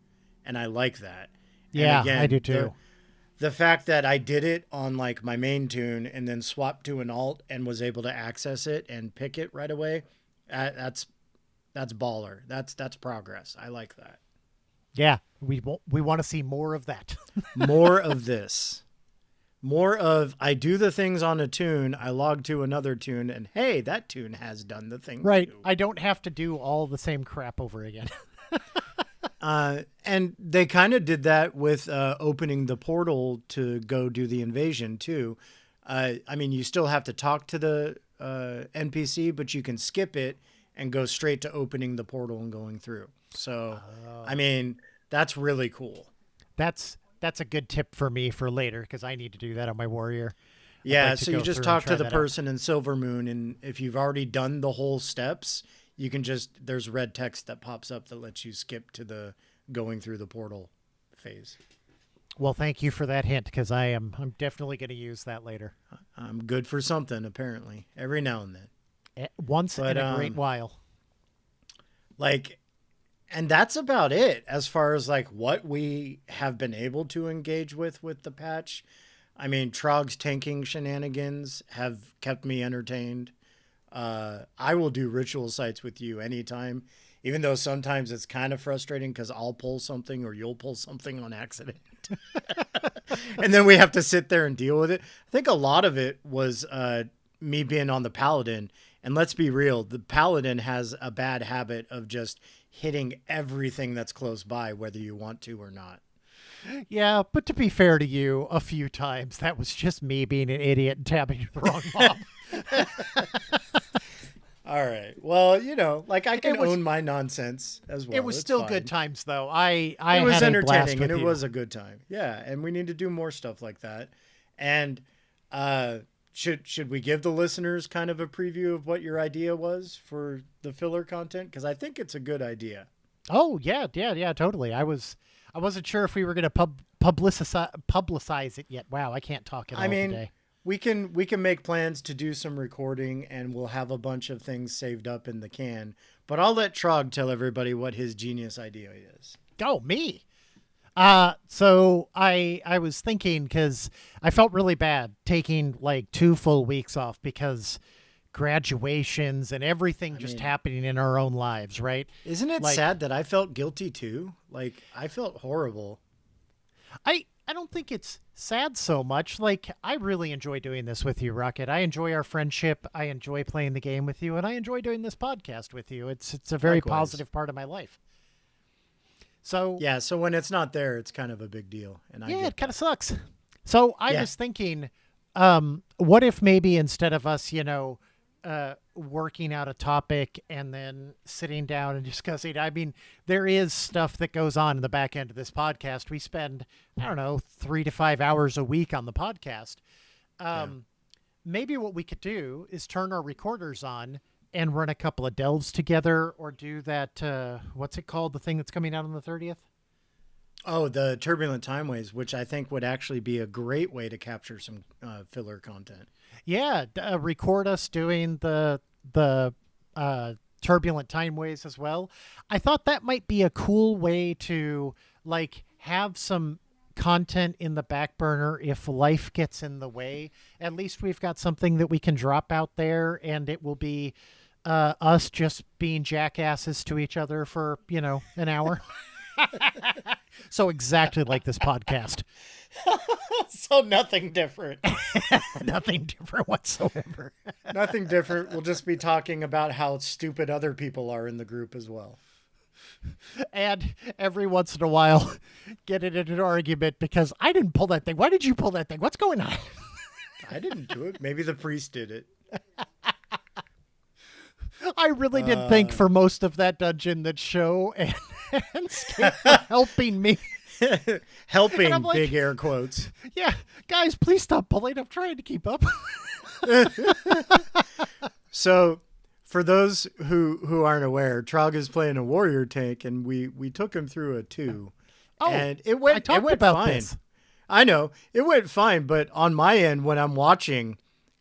And I like that. And Yeah, I do again, too. the fact that I did it on like my main tune and then swapped to an alt and was able to access it and pick it right away, that's baller. That's progress. I like that. Yeah, we want to see more of that. More of this. More of I do the things on a tune, I log to another tune, and hey, that tune has done the thing Right. too. I don't have to do all the same crap over again. And they kind of did that with opening the portal to go do the invasion too. I mean, you still have to talk to the NPC, but you can skip it and go straight to opening the portal and going through. So, I mean, that's really cool. That's a good tip for me for later because I need to do that on my warrior. I'd Yeah, like to so you go just through and talk to try the that out. person in Silver Moon, and if you've already done the whole steps, you can just there's red text that pops up that lets you skip to the going through the portal phase. Well, thank you for that hint because I'm definitely going to use that later. I'm good for something apparently every now and then. Once But in a great while. like and that's about it as far as like what we have been able to engage with the patch. I mean, Trog's tanking shenanigans have kept me entertained. I will do ritual sites with you anytime, even though sometimes it's kind of frustrating because I'll pull something or you'll pull something on accident. And then we have to sit there and deal with it. I think a lot of it was me being on the Paladin. And let's be real, the Paladin has a bad habit of just hitting everything that's close by, whether you want to or not. Yeah, but to be fair to you, a few times that was just me being an idiot and tapping the wrong mob. All right. Well, like I can It was- own my nonsense as well. It was It's still fine. good times though. I It was had a blast entertaining and with it you. was a good time. Yeah, and we need to do more stuff like that. And should we give the listeners kind of a preview of what your idea was for the filler content? Because I think it's a good idea. Oh yeah, totally. I wasn't sure if we were going to publicize it yet. Wow, I can't talk at all I mean, today. we can make plans to do some recording and we'll have a bunch of things saved up in the can. But I'll let Trog tell everybody what his genius idea is. Oh, me. So I was thinking because I felt really bad taking like 2 full weeks off because graduations and everything just happening in our own lives, right? Isn't it sad that I felt guilty too? Like, I felt horrible. I don't think it's sad so much. Like, I really enjoy doing this with you, Rocket. I enjoy our friendship. I enjoy playing the game with you, and I enjoy doing this podcast with you. It's a very positive part of my life. So yeah, so when it's not there, it's kind of a big deal. And it kind of sucks. So I was thinking, what if maybe instead of us, working out a topic and then sitting down and discussing, I mean, there is stuff that goes on in the back end of this podcast. We spend, 3 to 5 hours a week on the podcast. Maybe what we could do is turn our recorders on and run a couple of delves together, or do that, what's it called? The thing that's coming out on the 30th? Oh, the Turbulent Timeways, which I think would actually be a great way to capture some filler content. Yeah, record us doing the Turbulent Timeways as well. I thought that might be a cool way to, like, have some content in the back burner if life gets in the way. At least we've got something that we can drop out there, and it will be us just being jackasses to each other for, an hour. So exactly like this podcast. So nothing different. Nothing different whatsoever. Nothing different. We'll just be talking about how stupid other people are in the group as well. And every once in a while, get in an argument because I didn't pull that thing. Why did you pull that thing? What's going on? I didn't do it. Maybe the priest did it. I really did think for most of that dungeon that Show and Skate were helping me. Helping, like, big air quotes. Yeah, guys, please stop pulling. I'm trying to keep up. So, for those who aren't aware, Trog is playing a warrior tank, and we took him through a 2. Oh, and it went fine. This. I know it went fine, but on my end when I'm watching,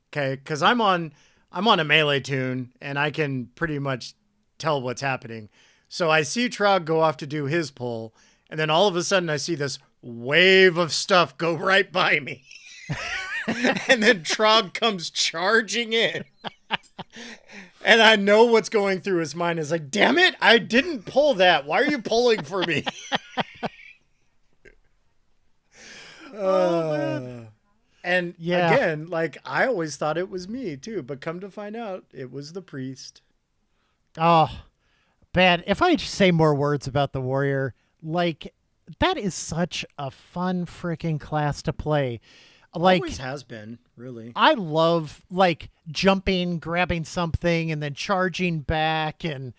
okay, because I'm on a melee tune and I can pretty much tell what's happening. So I see Trog go off to do his pull, and then all of a sudden I see this wave of stuff go right by me. And then Trog comes charging in. And I know what's going through his mind is like, damn it, I didn't pull that. Why are you pulling for me? Man. And again, like, I always thought it was me too, but come to find out it was the priest. Oh, bad. If I say more words about the warrior, like, that is such a fun freaking class to play. Like, always has been, really. I love, like, jumping, grabbing something, and then charging back, and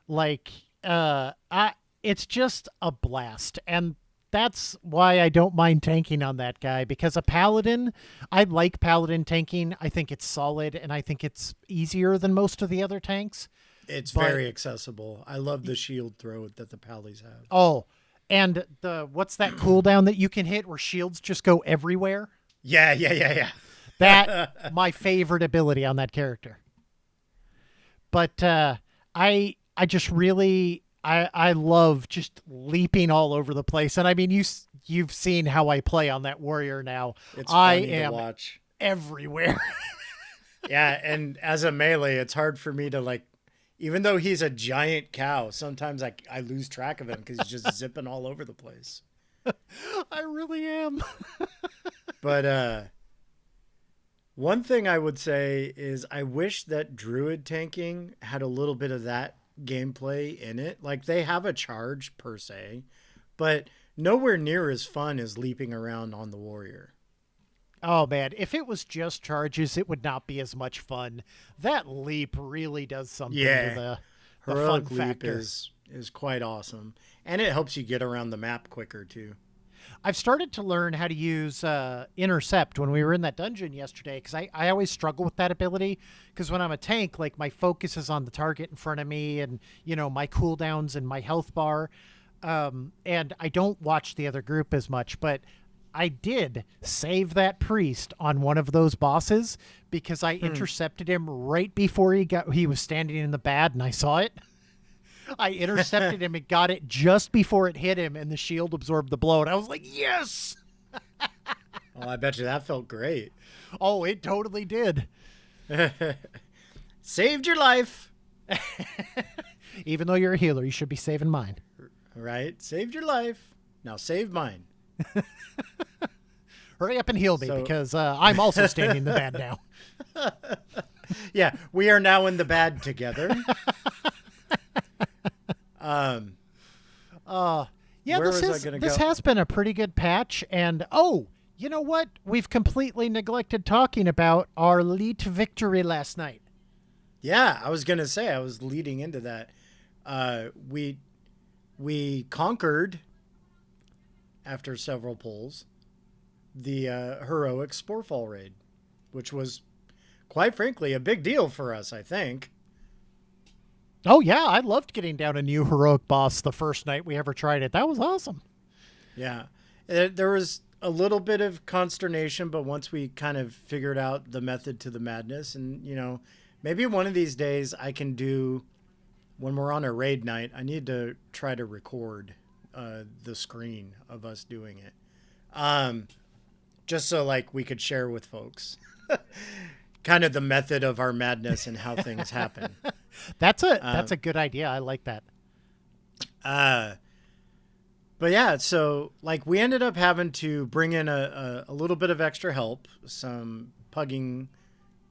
like, it's just a blast. And that's why I don't mind tanking on that guy, because a paladin, I like paladin tanking. I think it's solid, and I think it's easier than most of the other tanks. It's very accessible. I love the shield throw that the pallies have. Oh, and what's that cooldown that you can hit where shields just go everywhere? Yeah. That, my favorite ability on that character. But I just really, I love just leaping all over the place. And I mean, you've seen how I play on that warrior now. It's funny to watch. Everywhere. Yeah, and as a melee, it's hard for me to, like, even though he's a giant cow, sometimes I lose track of him because he's just zipping all over the place. I really am. But one thing I would say is I wish that druid tanking had a little bit of that gameplay in it. Like, they have a charge per se, but nowhere near as fun as leaping around on the warrior. Oh man, if it was just charges, it would not be as much fun. That leap really does something to the fun factor. Is quite awesome, and it helps you get around the map quicker too. I've started to learn how to use intercept when we were in that dungeon yesterday, because I always struggle with that ability, because when I'm a tank, like, my focus is on the target in front of me and, my cooldowns and my health bar, and I don't watch the other group as much, but I did save that priest on one of those bosses because I intercepted him right before he was standing in the bad, and I saw it. I intercepted him and got it just before it hit him, and the shield absorbed the blow. And I was like, yes! Oh, I bet you that felt great. Oh, it totally did. Saved your life. Even though you're a healer, you should be saving mine. Right? Saved your life. Now save mine. Hurry up and heal me, So- because I'm also standing in the bad now. Yeah, we are now in the bad together. Yeah, Where this was I gonna go? has been a pretty good patch. And, you know what? We've completely neglected talking about our elite victory last night. Yeah, I was gonna say I was leading into that. We conquered after several pulls the heroic Sporefall raid, which was quite frankly a big deal for us. I think. Oh, yeah, I loved getting down a new heroic boss the first night we ever tried it. That was awesome. Yeah, there was a little bit of consternation, but once we kind of figured out the method to the madness, and maybe one of these days I can do, when we're on a raid night, I need to try to record the screen of us doing it, just so like we could share with folks kind of the method of our madness and how things happen. That's a good idea. I like that. But yeah, so like we ended up having to bring in a little bit of extra help. Some pugging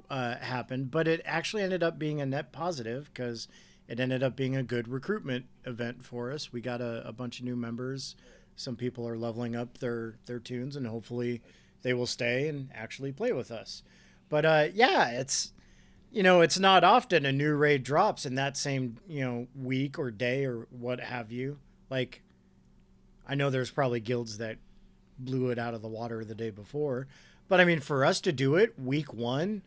happened, but it actually ended up being a net positive because it ended up being a good recruitment event for us. We got a bunch of new members. Some people are leveling up their tunes, and hopefully they will stay and actually play with us. But yeah, it's not often a new raid drops in that same week or day or what have you. Like, I know there's probably guilds that blew it out of the water the day before, but I mean, for us to do it week 1,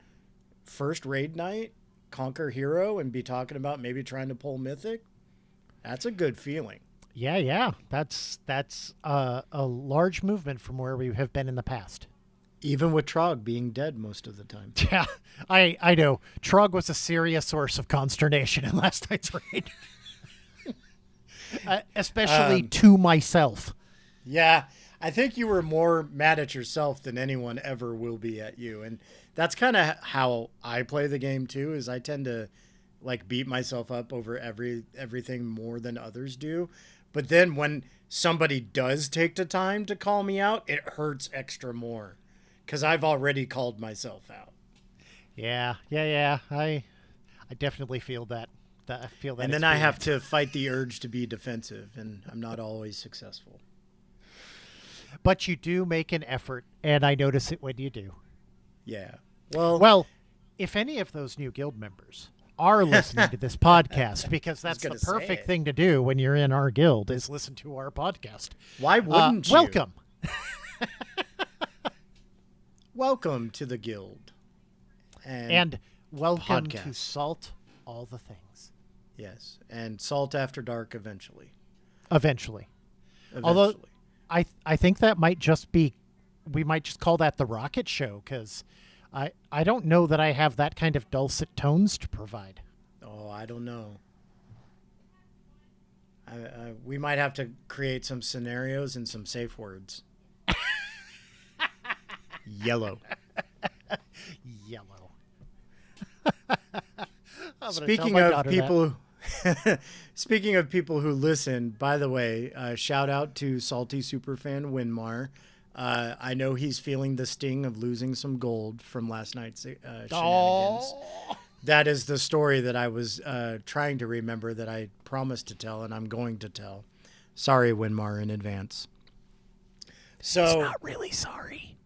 first raid night, conquer hero, and be talking about maybe trying to pull mythic, that's a good feeling. Yeah. That's a large movement from where we have been in the past. Even with Trog being dead most of the time. Yeah, I know. Trog was a serious source of consternation in last night's raid. Especially to myself. Yeah, I think you were more mad at yourself than anyone ever will be at you. And that's kind of how I play the game too, is I tend to like beat myself up over everything more than others do. But then when somebody does take the time to call me out, it hurts extra more because I've already called myself out. Yeah. I definitely feel that. I feel that. And then I have to fight the urge to be defensive, and I'm not always successful. But you do make an effort, and I notice it when you do. Yeah. Well, if any of those new guild members are listening to this podcast, because that's the perfect thing to do when you're in our guild, is listen to our podcast. Why wouldn't you? Welcome. Welcome to the guild. And welcome to podcast. Salt All the Things. Yes, and Salt After Dark eventually. Eventually. Although I think that might just be, we might just call that the Rocket Show, because I don't know that I have that kind of dulcet tones to provide. Oh, I don't know. We might have to create some scenarios and some safe words. Yellow. Yellow. Speaking of people, speaking of people who listen, by the way, shout out to Salty Superfan Winmar. I know he's feeling the sting of losing some gold from last night's shenanigans. Oh. That is the story that I was trying to remember that I promised to tell, and I'm going to tell. Sorry, Winmar, in advance. So, He's not really sorry.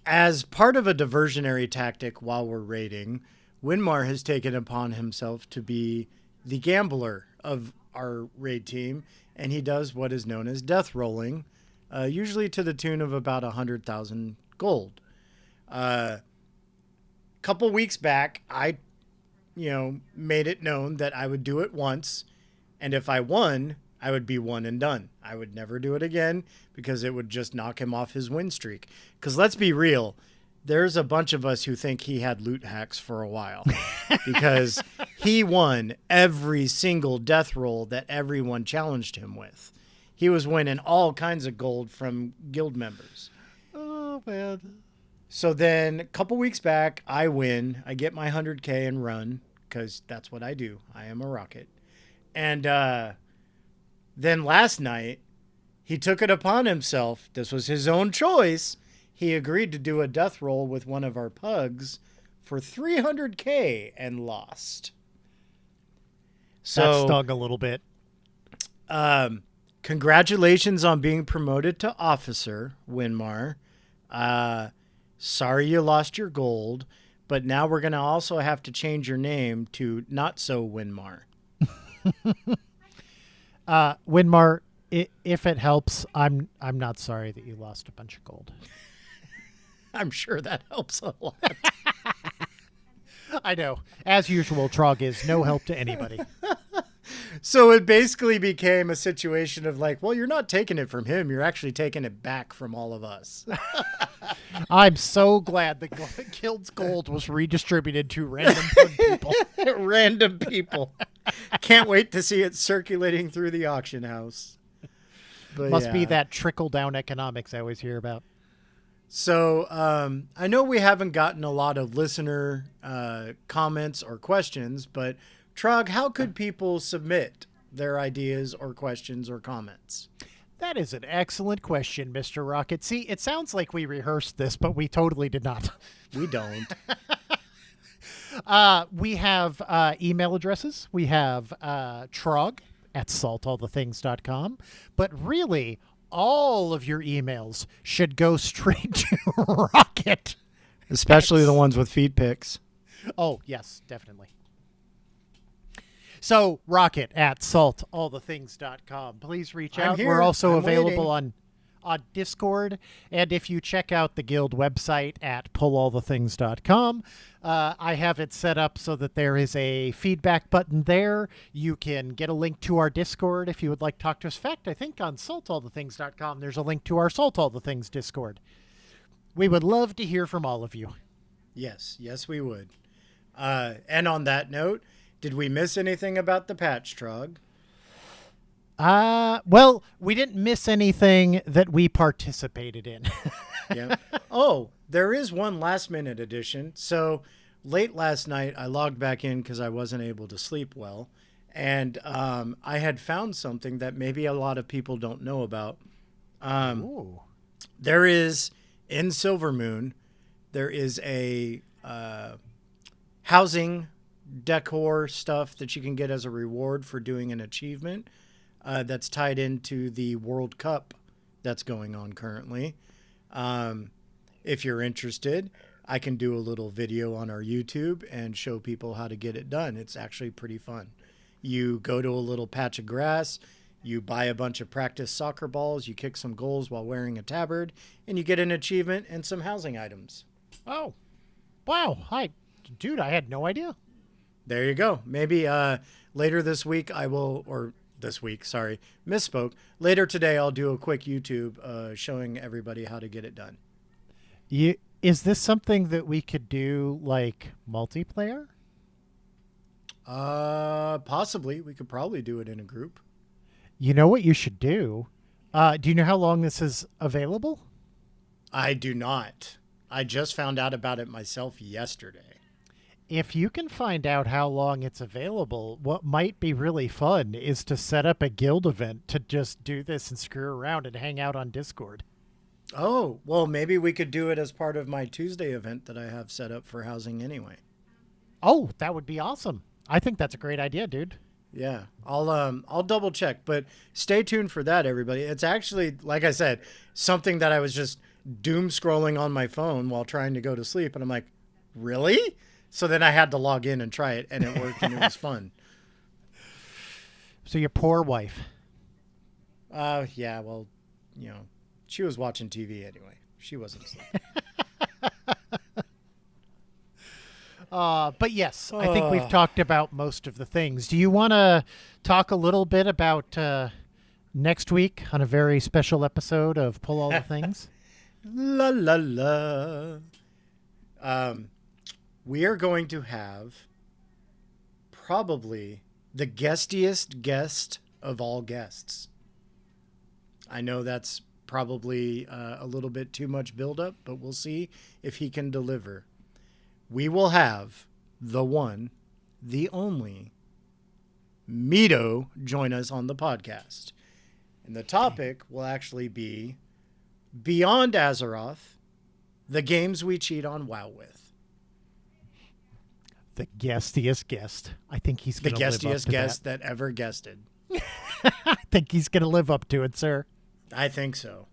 as part of a diversionary tactic while we're raiding, Winmar has taken upon himself to be the gambler of our raid team, and he does what is known as death rolling, usually to the tune of about 100,000 gold. Couple weeks back, I made it known that I would do it once, and if I won, I would be one and done. I would never do it again because it would just knock him off his win streak. Because let's be real, there's a bunch of us who think he had loot hacks for a while because he won every single death roll that everyone challenged him with. He was winning all kinds of gold from guild members. Oh, man. So then a couple weeks back, I win. I get my 100K and run. because that's what I do. I am a rocket. And then last night, he took it upon himself. This was his own choice. He agreed to do a death roll with one of our pugs for 300K and lost. So That stung a little bit. Congratulations on being promoted to officer, Winmar. Sorry you lost your gold, but now we're going to also have to change your name to Not So Winmar. Winmar, if it helps, I'm not sorry that you lost a bunch of gold. I'm sure that helps a lot. I know. As usual, Trog is no help to anybody. So it basically became a situation of like, well, you're not taking it from him. You're actually taking it back from all of us. I'm so glad the guild's gold was redistributed to random people. Random people. Can't wait to see it circulating through the auction house. But Must be that trickle-down economics I always hear about. So I know we haven't gotten a lot of listener comments or questions, but Trog, how could people submit their ideas or questions or comments? That is an excellent question, Mr. Rocket. See, it sounds like we rehearsed this, but we totally did not. We don't. We have email addresses. We have Trog at saltallthethings.com. But really, all of your emails should go straight to Rocket. Especially the ones with feed pics. Oh, yes, definitely. So, Rocket at saltallthethings.com. Please reach out. We're also available on Discord. And if you check out the Guild website at pullallthethings.com, I have it set up so that there is a feedback button there. You can get a link to our Discord if you would like to talk to us. In fact, I think on saltallthethings.com there's a link to our Salt All the Things Discord. We would love to hear from all of you. Yes, we would. And on that note, did we miss anything about the patch, Trog? Well, we didn't miss anything that we participated in. Yeah. Oh, there is one last minute addition. So late last night, I logged back in because I wasn't able to sleep well. And I had found something that maybe a lot of people don't know about. There is, in Silvermoon, there is a housing decor stuff that you can get as a reward for doing an achievement that's tied into the World Cup that's going on currently. If you're interested, I can do a little video on our YouTube and show people how to get it done. It's actually pretty fun. You go to a little patch of grass, you buy a bunch of practice soccer balls, you kick some goals while wearing a tabard, and you get an achievement and some housing items. Oh, wow. Dude, I had no idea. There you go. Maybe later this week I will, or this week, sorry, misspoke. Later today I'll do a quick YouTube showing everybody how to get it done. Is this something that we could do like multiplayer? Possibly. We could probably do it in a group. You know what you should do? Do you know how long this is available? I do not. I just found out about it myself yesterday. If you can find out how long it's available, what might be really fun is to set up a guild event to just do this and screw around and hang out on Discord. Oh, well, maybe we could do it as part of my Tuesday event that I have set up for housing anyway. Oh, that would be awesome. I think that's a great idea, dude. Yeah, I'll double check, but stay tuned for that, everybody. It's actually, like I said, something that I was just doom scrolling on my phone while trying to go to sleep, and I'm like, really? So then I had to log in and try it, and it worked, and it was fun. So your poor wife. Yeah, well, she was watching TV anyway. She wasn't sleeping. But yes, I think we've talked about most of the things. Do you want to talk a little bit about next week on a very special episode of Pull All the Things? La, la, la. We are going to have probably the guestiest guest of all guests. I know that's probably a little bit too much buildup, but we'll see if he can deliver. We will have the one, the only Mito join us on the podcast. And the topic will actually be Beyond Azeroth, the games we cheat on WoW with. The guestiest guest. I think he's going to live up to The guestiest guest that ever guested. I think he's going to live up to it, sir. I think so.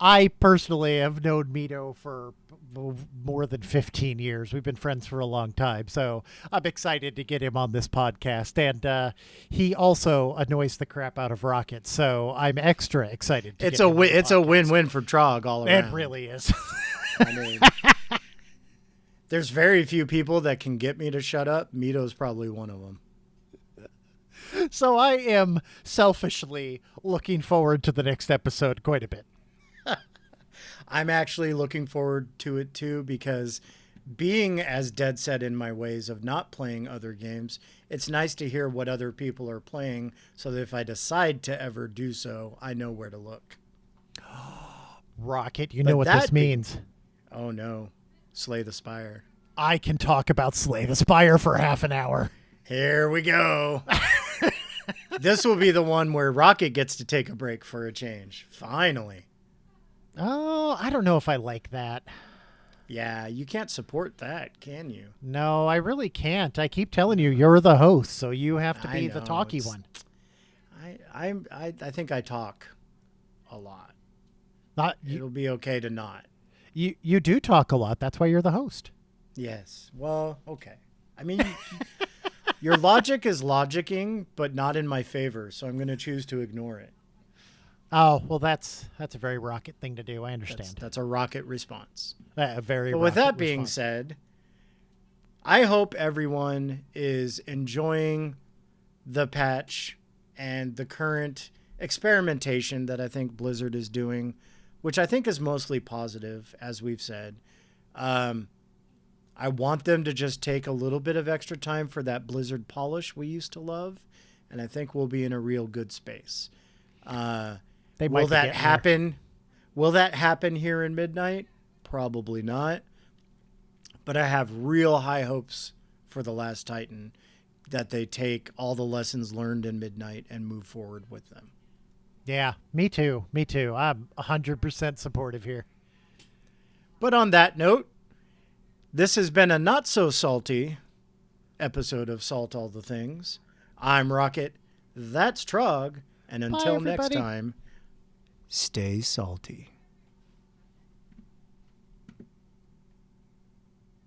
I personally have known Mito for more than 15 years. We've been friends for a long time, so I'm excited to get him on this podcast. And he also annoys the crap out of Rocket, so I'm extra excited. It's a win-win for Trog all around. It really is. I mean, there's very few people that can get me to shut up. Mito's probably one of them. So I am selfishly looking forward to the next episode quite a bit. I'm actually looking forward to it too, because being as dead set in my ways of not playing other games, it's nice to hear what other people are playing so that if I decide to ever do so, I know where to look. Rocket, you know what this means. Oh no. Slay the Spire. I can talk about Slay the Spire for half an hour. Here we go. This will be the one where Rocket gets to take a break for a change. Finally. Oh, I don't know if I like that. Yeah, you can't support that, can you? No, I really can't. I keep telling you, you're the host, so you have to be the talky one. I think I talk a lot. It'll be okay to not. You do talk a lot. That's why you're the host. Yes. Well, okay. I mean, your logic is logicking, but not in my favor, so I'm going to choose to ignore it. Oh, well, that's a very Rocket thing to do. I understand. That's a Rocket response. A very. But with that being said, I hope everyone is enjoying the patch and the current experimentation that I think Blizzard is doing, which I think is mostly positive, as we've said. I want them to just take a little bit of extra time for that Blizzard polish we used to love, and I think we'll be in a real good space. Will that happen? Will that happen here in Midnight? Probably not. But I have real high hopes for The Last Titan, that they take all the lessons learned in Midnight and move forward with them. Yeah, me too. Me too. I'm 100% supportive here. But on that note, this has been a not so salty episode of Salt All the Things. I'm Rocket. That's Trog. And until next time, stay salty.